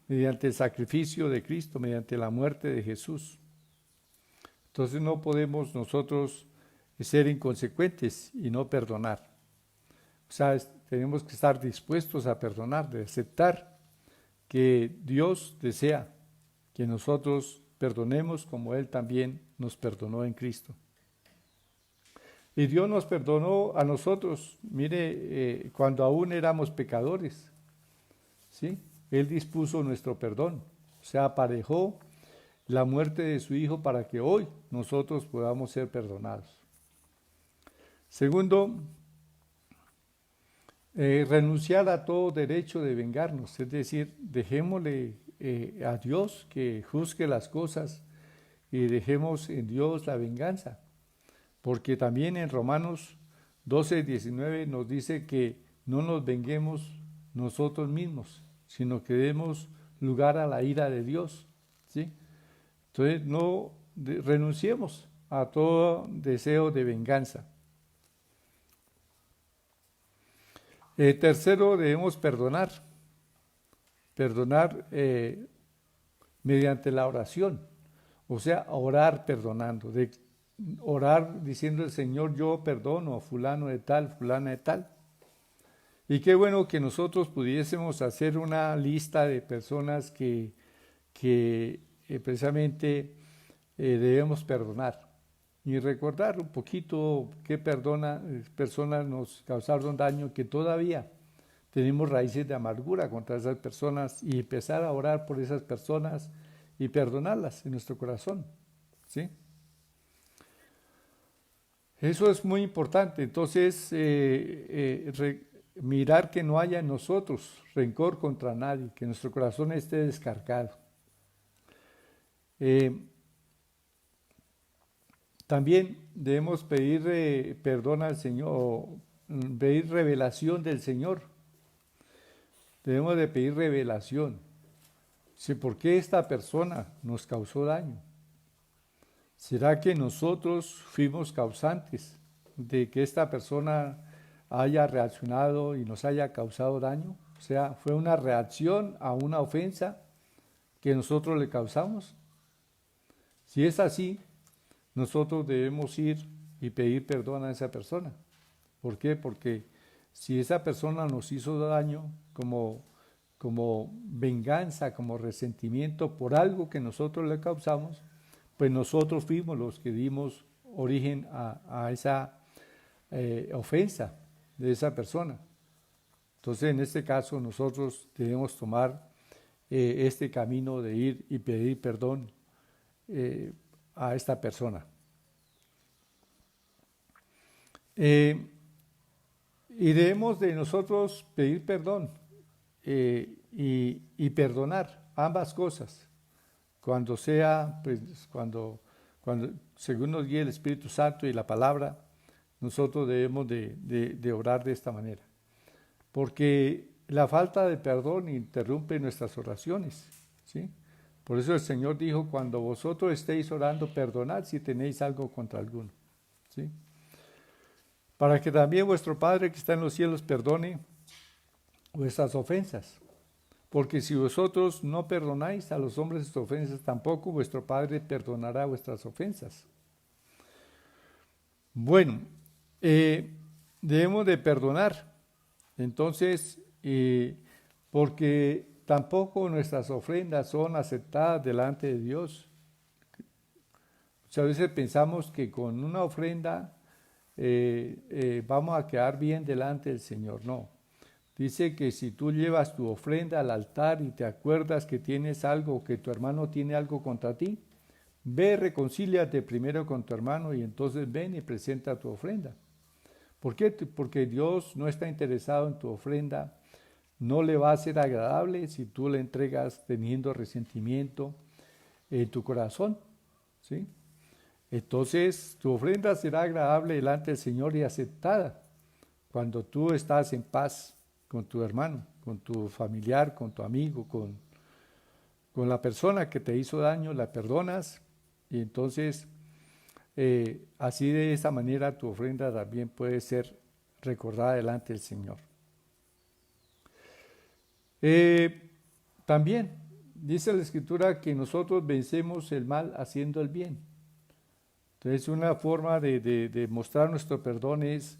mediante el sacrificio de Cristo, mediante la muerte de Jesús. Entonces no podemos nosotros ser inconsecuentes y no perdonar. O sea, tenemos que estar dispuestos a perdonar, de aceptar que Dios desea que nosotros perdonemos como Él también nos perdonó en Cristo. Y Dios nos perdonó a nosotros, mire, cuando aún éramos pecadores, ¿sí? Él dispuso nuestro perdón, o sea, aparejó la muerte de su Hijo para que hoy nosotros podamos ser perdonados. Segundo, renunciar a todo derecho de vengarnos, es decir, dejémosle a Dios que juzgue las cosas y dejemos en Dios la venganza, porque también en Romanos 12:19 nos dice que no nos venguemos nosotros mismos, sino que demos lugar a la ira de Dios, ¿sí? Entonces no renunciemos a todo deseo de venganza. Tercero, debemos perdonar mediante la oración, o sea, orar perdonando, orar diciendo el Señor, yo perdono a fulano de tal, fulana de tal. Y qué bueno que nosotros pudiésemos hacer una lista de personas que precisamente debemos perdonar y recordar un poquito qué personas nos causaron daño, que todavía tenemos raíces de amargura contra esas personas, y empezar a orar por esas personas y perdonarlas en nuestro corazón, ¿sí? Eso es muy importante. Entonces, mirar que no haya en nosotros rencor contra nadie, que nuestro corazón esté descargado. También debemos pedir perdón al Señor, pedir revelación del Señor. Debemos de pedir revelación. Sí, ¿por qué esta persona nos causó daño? ¿Será que nosotros fuimos causantes de que esta persona haya reaccionado y nos haya causado daño? O sea, ¿fue una reacción a una ofensa que nosotros le causamos? Si es así, nosotros debemos ir y pedir perdón a esa persona. ¿Por qué? Porque si esa persona nos hizo daño como venganza, como resentimiento por algo que nosotros le causamos, pues nosotros fuimos los que dimos origen a esa ofensa de esa persona. Entonces, en este caso, nosotros debemos tomar este camino de ir y pedir perdón a esta persona. Eh, y debemos de nosotros pedir perdón y perdonar ambas cosas. Cuando sea, pues cuando según nos guíe el Espíritu Santo y la palabra, nosotros debemos de orar de esta manera. Porque la falta de perdón interrumpe nuestras oraciones, ¿sí? Por eso el Señor dijo, cuando vosotros estéis orando, perdonad si tenéis algo contra alguno, ¿sí? Para que también vuestro Padre que está en los cielos perdone vuestras ofensas. Porque si vosotros no perdonáis a los hombres sus ofensas, tampoco vuestro Padre perdonará vuestras ofensas. Bueno, debemos de perdonar. Entonces, porque tampoco nuestras ofrendas son aceptadas delante de Dios. Muchas veces pensamos que con una ofrenda vamos a quedar bien delante del Señor. No. Dice que si tú llevas tu ofrenda al altar y te acuerdas que tienes algo, que tu hermano tiene algo contra ti, ve, reconcíliate primero con tu hermano y entonces ven y presenta tu ofrenda. ¿Por qué? Porque Dios no está interesado en tu ofrenda, no le va a ser agradable si tú le entregas teniendo resentimiento en tu corazón, ¿sí? Entonces tu ofrenda será agradable delante del Señor y aceptada cuando tú estás en paz con tu hermano, con tu familiar, con tu amigo, con la persona que te hizo daño, la perdonas y entonces así de esa manera tu ofrenda también puede ser recordada delante del Señor. También dice la Escritura que nosotros vencemos el mal haciendo el bien. Entonces una forma de mostrar nuestro perdón es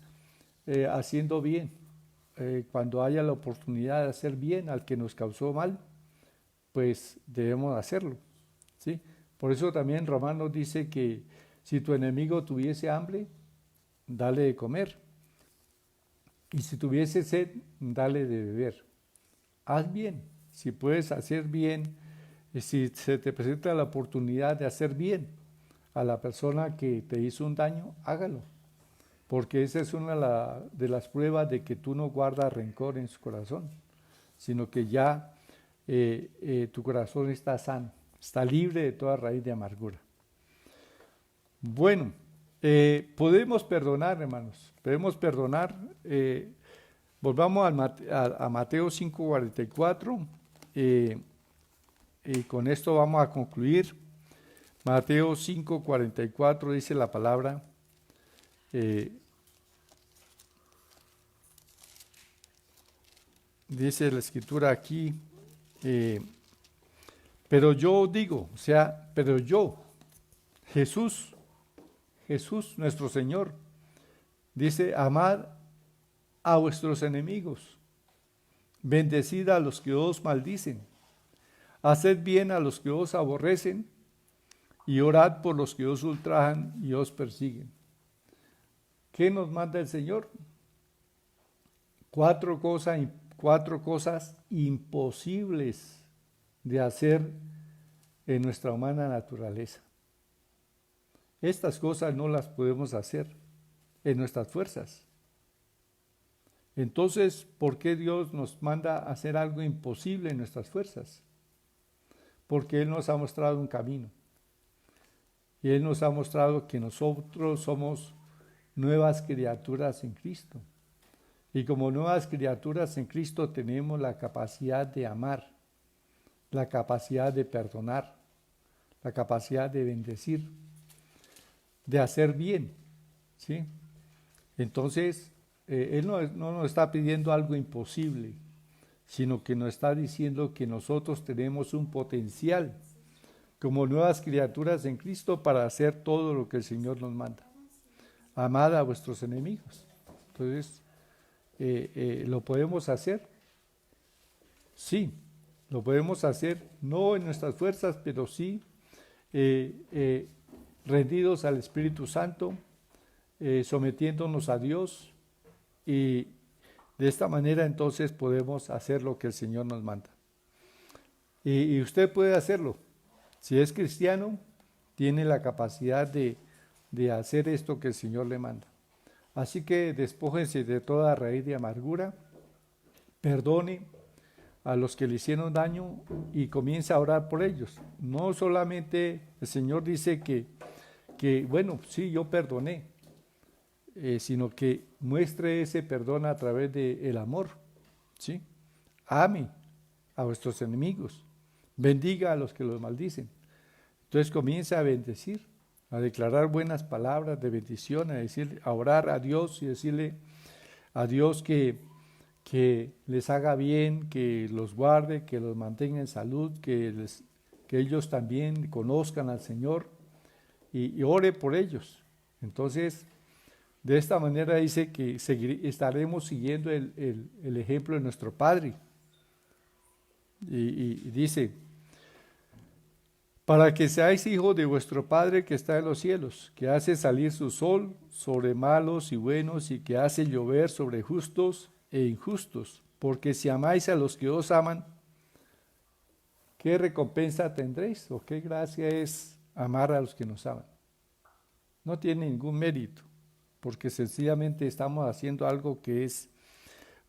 haciendo bien. Cuando haya la oportunidad de hacer bien al que nos causó mal, pues debemos hacerlo, ¿sí? Por eso también Romanos dice que si tu enemigo tuviese hambre, dale de comer. Y si tuviese sed, dale de beber. Haz bien. Si puedes hacer bien, si se te presenta la oportunidad de hacer bien a la persona que te hizo un daño, hágalo. Porque esa es una de las pruebas de que tú no guardas rencor en su corazón, sino que ya tu corazón está sano, está libre de toda raíz de amargura. Bueno, podemos perdonar, hermanos, podemos perdonar. Volvamos a Mateo 5:44 y con esto vamos a concluir. Mateo 5:44 dice la palabra, dice la Escritura aquí, pero yo digo, o sea, pero yo, Jesús nuestro Señor, dice, amad a vuestros enemigos, bendecid a los que os maldicen, haced bien a los que os aborrecen y orad por los que os ultrajan y os persiguen. ¿Qué nos manda el Señor? Cuatro cosas imposibles de hacer en nuestra humana naturaleza. Estas cosas no las podemos hacer en nuestras fuerzas. Entonces, ¿por qué Dios nos manda a hacer algo imposible en nuestras fuerzas? Porque Él nos ha mostrado un camino. Y Él nos ha mostrado que nosotros somos nuevas criaturas en Cristo. Y como nuevas criaturas en Cristo tenemos la capacidad de amar, la capacidad de perdonar, la capacidad de bendecir, de hacer bien, ¿sí? Entonces, Él no nos está pidiendo algo imposible, sino que nos está diciendo que nosotros tenemos un potencial como nuevas criaturas en Cristo para hacer todo lo que el Señor nos manda. Amad a vuestros enemigos. Entonces, ¿lo podemos hacer? Sí, lo podemos hacer, no en nuestras fuerzas, pero sí rendidos al Espíritu Santo, sometiéndonos a Dios, y de esta manera entonces podemos hacer lo que el Señor nos manda. Y usted puede hacerlo. Si es cristiano, tiene la capacidad de hacer esto que el Señor le manda. Así que despójense de toda raíz de amargura, perdone a los que le hicieron daño y comienza a orar por ellos. No solamente el Señor dice que bueno, sí, yo perdoné, sino que muestre ese perdón a través del amor, ¿sí? Ame a vuestros enemigos, bendiga a los que los maldicen. Entonces comienza a bendecir, a declarar buenas palabras de bendición, a orar a Dios y decirle a Dios que les haga bien, que los guarde, que los mantenga en salud, que ellos también conozcan al Señor y ore por ellos. Entonces, de esta manera dice que estaremos siguiendo el ejemplo de nuestro Padre. Y dice, para que seáis hijos de vuestro Padre que está en los cielos, que hace salir su sol sobre malos y buenos y que hace llover sobre justos e injustos. Porque si amáis a los que os aman, ¿qué recompensa tendréis? ¿O qué gracia es amar a los que nos aman? No tiene ningún mérito, porque sencillamente estamos haciendo algo que es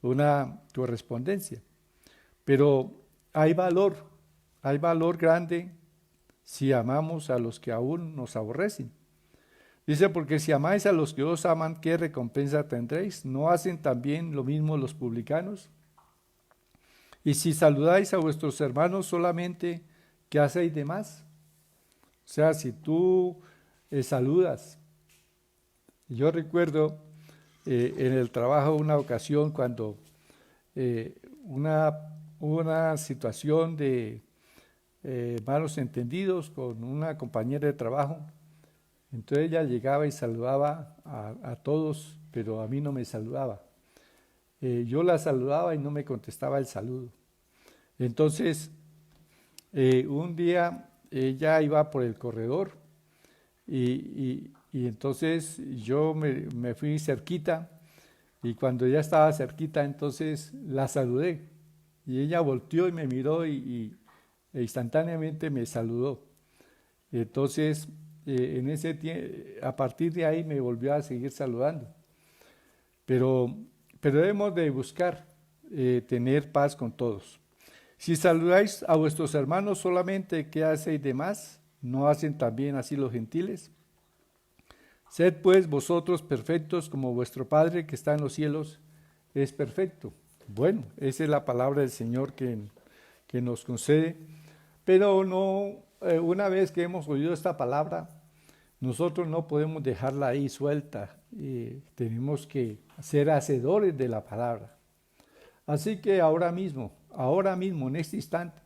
una correspondencia. Pero hay valor grande si amamos a los que aún nos aborrecen. Dice, porque si amáis a los que os aman, ¿qué recompensa tendréis? ¿No hacen también lo mismo los publicanos? Y si saludáis a vuestros hermanos solamente, ¿qué hacéis de más? O sea, si tú saludas. Yo recuerdo en el trabajo una ocasión cuando una situación de malos entendidos con una compañera de trabajo. Entonces ella llegaba y saludaba a todos, pero a mí no me saludaba. Yo la saludaba y no me contestaba el saludo. Entonces, un día ella iba por el corredor y entonces yo me fui cerquita y cuando ya estaba cerquita entonces la saludé y ella volteó y me miró e instantáneamente me saludó. Entonces, a partir de ahí me volvió a seguir saludando. Pero debemos de buscar tener paz con todos. Si saludáis a vuestros hermanos solamente, ¿qué hacéis de más? ¿No hacen también así los gentiles? Sed pues vosotros perfectos como vuestro Padre que está en los cielos es perfecto. Bueno, esa es la palabra del Señor que nos concede. Pero no, una vez que hemos oído esta palabra, nosotros no podemos dejarla ahí suelta. Tenemos que ser hacedores de la palabra. Así que ahora mismo, en este instante,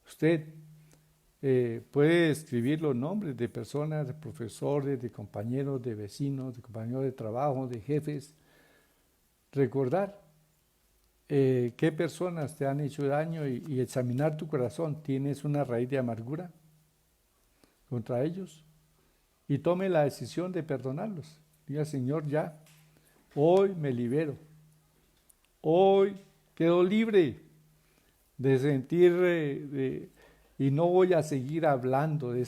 usted puede escribir los nombres de personas, de profesores, de compañeros, de vecinos, de compañeros de trabajo, de jefes. Recordar qué personas te han hecho daño y examinar tu corazón. ¿Tienes una raíz de amargura contra ellos? Y tome la decisión de perdonarlos. Diga, Señor, ya, hoy me libero. Hoy quedo libre de sentir y no voy a seguir hablando de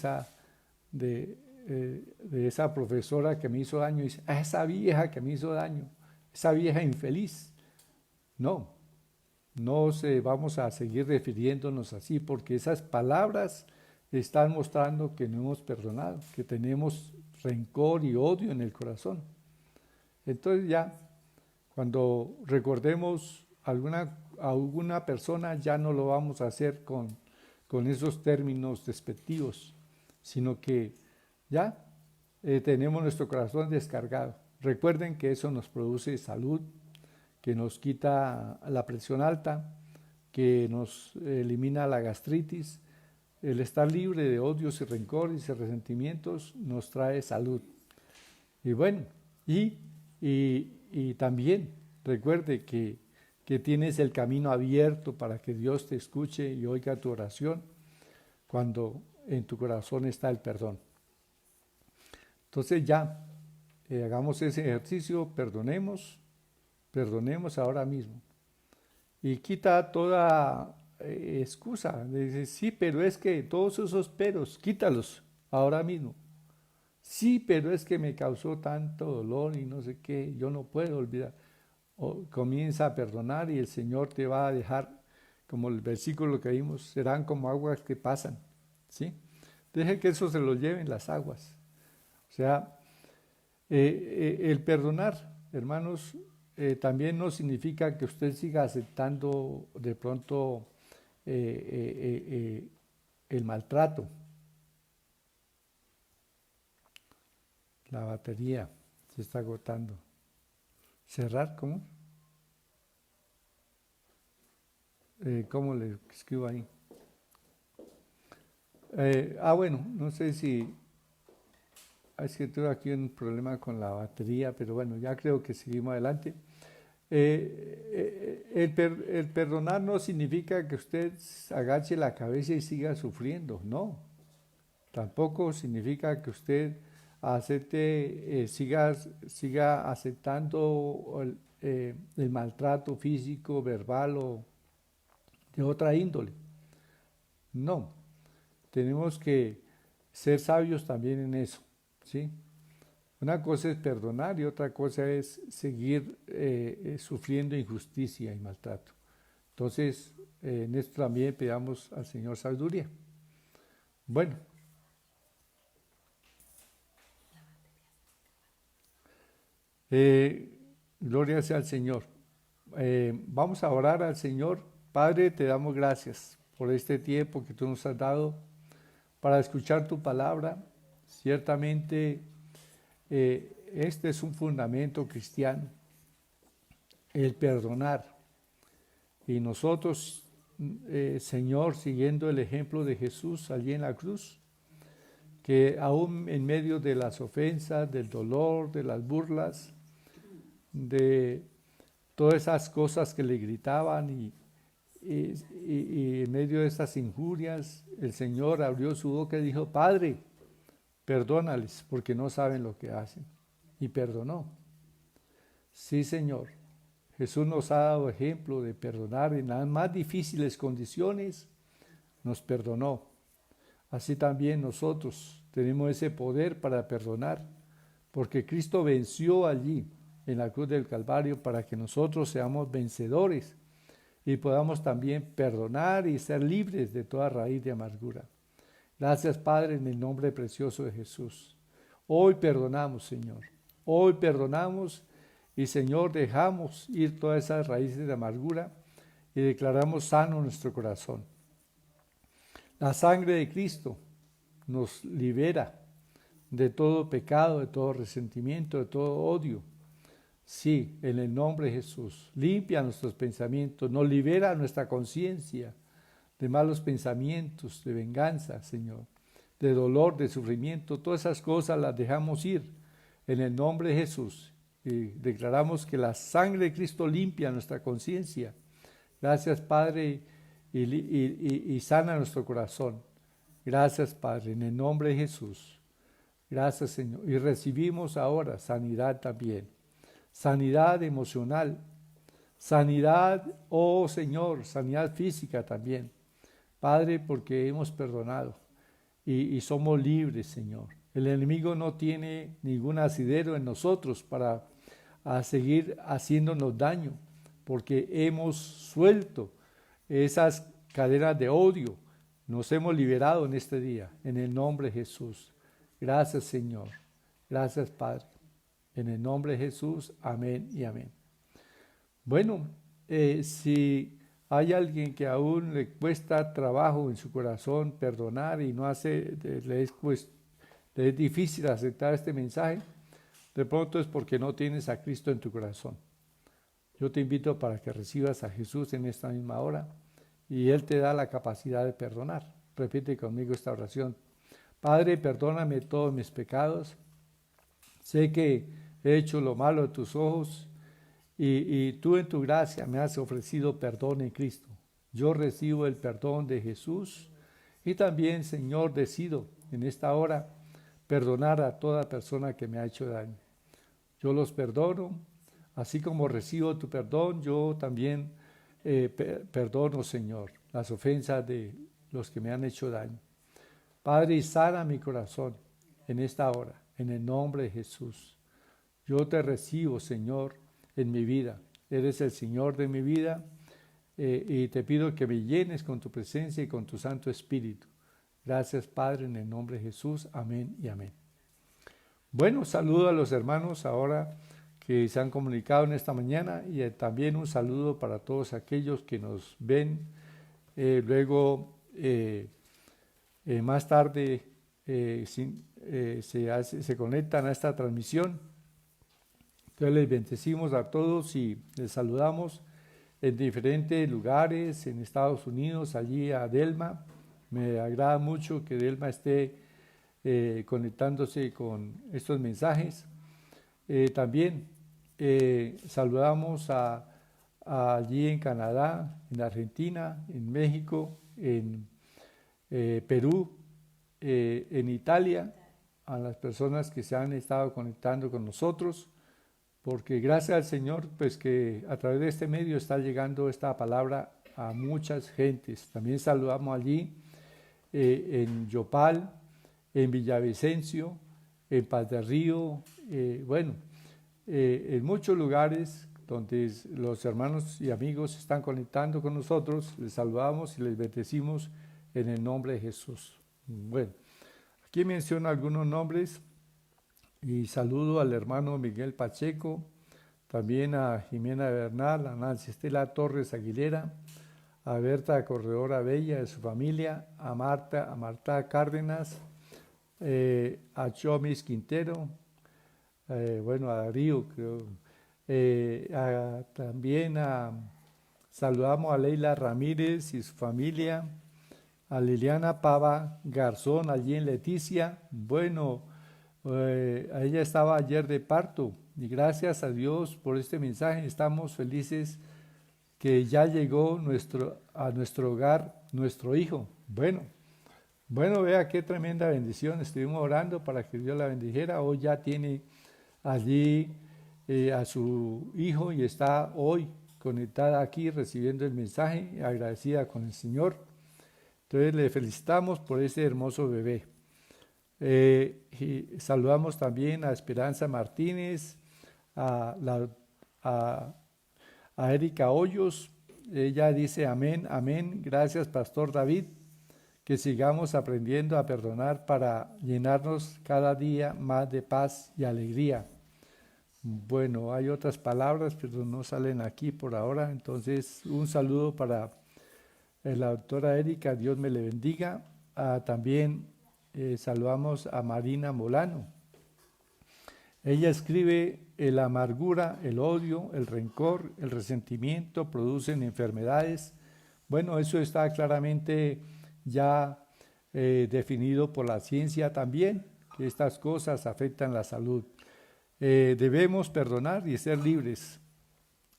esa profesora que me hizo daño. Y dice, esa vieja que me hizo daño, esa vieja infeliz. No vamos a seguir refiriéndonos así, porque esas palabras están mostrando que no hemos perdonado, que tenemos rencor y odio en el corazón. Entonces ya, cuando recordemos a alguna persona, ya no lo vamos a hacer con esos términos despectivos, sino que ya tenemos nuestro corazón descargado. Recuerden que eso nos produce salud, que nos quita la presión alta, que nos elimina la gastritis. El estar libre de odios y rencores y resentimientos nos trae salud. Y bueno, y también recuerde que tienes el camino abierto para que Dios te escuche y oiga tu oración cuando en tu corazón está el perdón. Entonces ya, hagamos ese ejercicio, perdonemos ahora mismo. Y quita toda excusa. Dice, sí, pero es que todos esos peros, quítalos ahora mismo. Sí, pero es que me causó tanto dolor y no sé qué, yo no puedo olvidar. O comienza a perdonar y el Señor te va a dejar, como el versículo que vimos, serán como aguas que pasan, ¿sí? Deje que eso se lo lleven las aguas. O sea, el perdonar, hermanos, también no significa que usted siga aceptando de pronto el maltrato, la batería se está agotando. ¿Cerrar? ¿Cómo? ¿Cómo le escribo ahí? Bueno, no sé si es que tuve aquí un problema con la batería, pero bueno, ya creo que seguimos adelante. El perdonar no significa que usted agache la cabeza y siga sufriendo, no. Tampoco significa que usted acepte, siga aceptando el maltrato físico, verbal o de otra índole. No, tenemos que ser sabios también en eso, ¿sí? Una cosa es perdonar y otra cosa es seguir sufriendo injusticia y maltrato. Entonces, en esto también pidamos al Señor sabiduría. Bueno, eh, gloria sea al Señor. Vamos a orar al Señor. Padre, te damos gracias por este tiempo que tú nos has dado para escuchar tu palabra. Ciertamente, este es un fundamento cristiano, el perdonar. Y nosotros, Señor, siguiendo el ejemplo de Jesús allí en la cruz, que aún en medio de las ofensas, del dolor, de las burlas, de todas esas cosas que le gritaban y en medio de esas injurias, el Señor abrió su boca y dijo, Padre, perdónales porque no saben lo que hacen. Y perdonó. Sí, Señor. Jesús nos ha dado ejemplo de perdonar en las más difíciles condiciones, nos perdonó. Así también nosotros tenemos ese poder para perdonar, porque Cristo venció allí en la cruz del Calvario para que nosotros seamos vencedores y podamos también perdonar y ser libres de toda raíz de amargura. Gracias, Padre, en el nombre precioso de Jesús. Hoy perdonamos, Señor. Hoy perdonamos y, Señor, dejamos ir todas esas raíces de amargura y declaramos sano nuestro corazón. La sangre de Cristo nos libera de todo pecado, de todo resentimiento, de todo odio. Sí, en el nombre de Jesús. Limpia nuestros pensamientos, nos libera nuestra conciencia de malos pensamientos, de venganza, Señor, de dolor, de sufrimiento. Todas esas cosas las dejamos ir en el nombre de Jesús. Y declaramos que la sangre de Cristo limpia nuestra conciencia. Gracias, Padre, y sana nuestro corazón. Gracias, Padre, en el nombre de Jesús. Gracias, Señor. Y recibimos ahora sanidad también. Sanidad emocional. Sanidad, oh Señor, sanidad física también. Padre, porque hemos perdonado y somos libres, Señor. El enemigo no tiene ningún asidero en nosotros para seguir haciéndonos daño, porque hemos suelto esas cadenas de odio. Nos hemos liberado en este día, en el nombre de Jesús. Gracias, Señor. Gracias, Padre. En el nombre de Jesús, amén y amén. Bueno, si hay alguien que aún le cuesta trabajo en su corazón perdonar y no hace, le es difícil aceptar este mensaje, de pronto es porque no tienes a Cristo en tu corazón. Yo te invito para que recibas a Jesús en esta misma hora y Él te da la capacidad de perdonar. Repite conmigo esta oración. Padre, perdóname todos mis pecados. Sé que he hecho lo malo a tus ojos y tú en tu gracia me has ofrecido perdón en Cristo. Yo recibo el perdón de Jesús y también, Señor, decido en esta hora perdonar a toda persona que me ha hecho daño. Yo los perdono, así como recibo tu perdón, yo también perdono, Señor, las ofensas de los que me han hecho daño. Padre, sana mi corazón en esta hora, en el nombre de Jesús. Yo te recibo, Señor, en mi vida. Eres el Señor de mi vida y te pido que me llenes con tu presencia y con tu Santo Espíritu. Gracias, Padre, en el nombre de Jesús. Amén y amén. Bueno, saludo a los hermanos ahora que se han comunicado en esta mañana y también un saludo para todos aquellos que nos ven luego más tarde se conectan a esta transmisión. Entonces les bendecimos a todos y les saludamos en diferentes lugares, en Estados Unidos, allí a Delma. Me agrada mucho que Delma esté conectándose con estos mensajes. También saludamos allí en Canadá, en Argentina, en México, en Perú, en Italia, a las personas que se han estado conectando con nosotros, porque gracias al Señor, pues que a través de este medio está llegando esta palabra a muchas gentes. También saludamos allí en Yopal, en Villavicencio, en Paz del Río, en muchos lugares donde los hermanos y amigos se están conectando con nosotros. Les saludamos y les bendecimos en el nombre de Jesús. Bueno, aquí menciono algunos nombres y saludo al hermano Miguel Pacheco, también a Jimena Bernal, a Nancy Estela Torres Aguilera, a Berta Corredora Bella de su familia, a Marta Cárdenas, a Chomis Quintero, a Darío, creo, también saludamos a Leila Ramírez y su familia, a Liliana Pava Garzón, allí en Leticia. Ella estaba ayer de parto y gracias a Dios por este mensaje. Estamos felices que ya llegó a nuestro hogar nuestro hijo. Bueno, vea qué tremenda bendición. Estuvimos orando para que Dios la bendijera. Hoy ya tiene allí a su hijo y está hoy conectada aquí recibiendo el mensaje, agradecida con el Señor. Entonces le felicitamos por ese hermoso bebé. Y saludamos también a Esperanza Martínez, a Erika Hoyos. Ella dice amén, amén. Gracias, Pastor David. Que sigamos aprendiendo a perdonar para llenarnos cada día más de paz y alegría. Bueno, hay otras palabras, pero no salen aquí por ahora. Entonces, un saludo para la doctora Erika, Dios me le bendiga. También saludamos a Marina Molano. Ella escribe: la amargura, el odio, el rencor, el resentimiento producen enfermedades. Bueno, eso está claramente ya definido por la ciencia también, que estas cosas afectan la salud. Debemos perdonar y ser libres.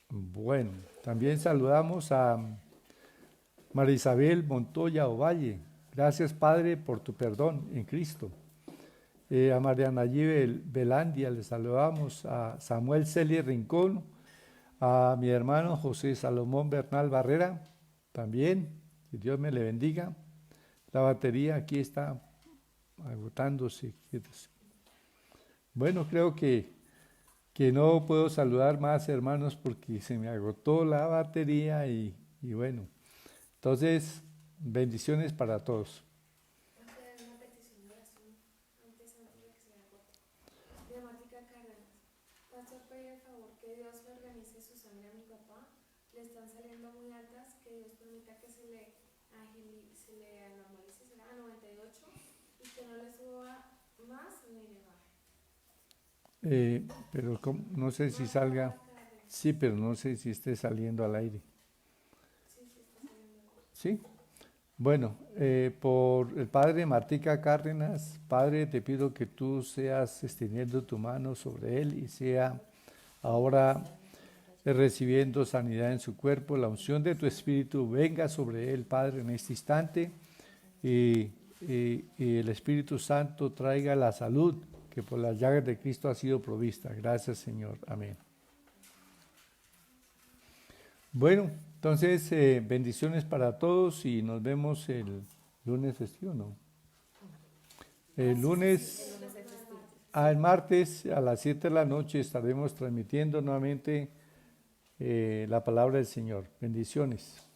Bueno, también saludamos a María Isabel Montoya Ovalle. Gracias, Padre, por tu perdón en Cristo. A Mariana Yive Belandia le saludamos, a Samuel Celi Rincón, a mi hermano José Salomón Bernal Barrera, también, que Dios me le bendiga. La batería aquí está agotándose. Bueno, creo que no puedo saludar más hermanos porque se me agotó la batería y bueno. Entonces, bendiciones para todos. Una petición de oración antes de que se agote. De Martica Cárdenas. Pastor, pedir el favor que Dios le organice su sangre a mi papá. Le están saliendo muy altas, que Dios permita que se le normalice, será a 98 y que no le suba más ni le baje. Pero no sé si salga. Sí, pero no sé si esté saliendo al aire. Sí, está saliendo al aire. ¿Sí? Bueno, por el Padre Martica Cárdenas, Padre, te pido que tú seas extendiendo tu mano sobre él y sea ahora recibiendo sanidad en su cuerpo. La unción de tu Espíritu venga sobre él, Padre, en este instante y el Espíritu Santo traiga la salud que por las llagas de Cristo ha sido provista. Gracias, Señor. Amén. Bueno, entonces bendiciones para todos y nos vemos el lunes festivo, ¿no? El lunes El martes a las 7 de la noche estaremos transmitiendo nuevamente la palabra del Señor. Bendiciones.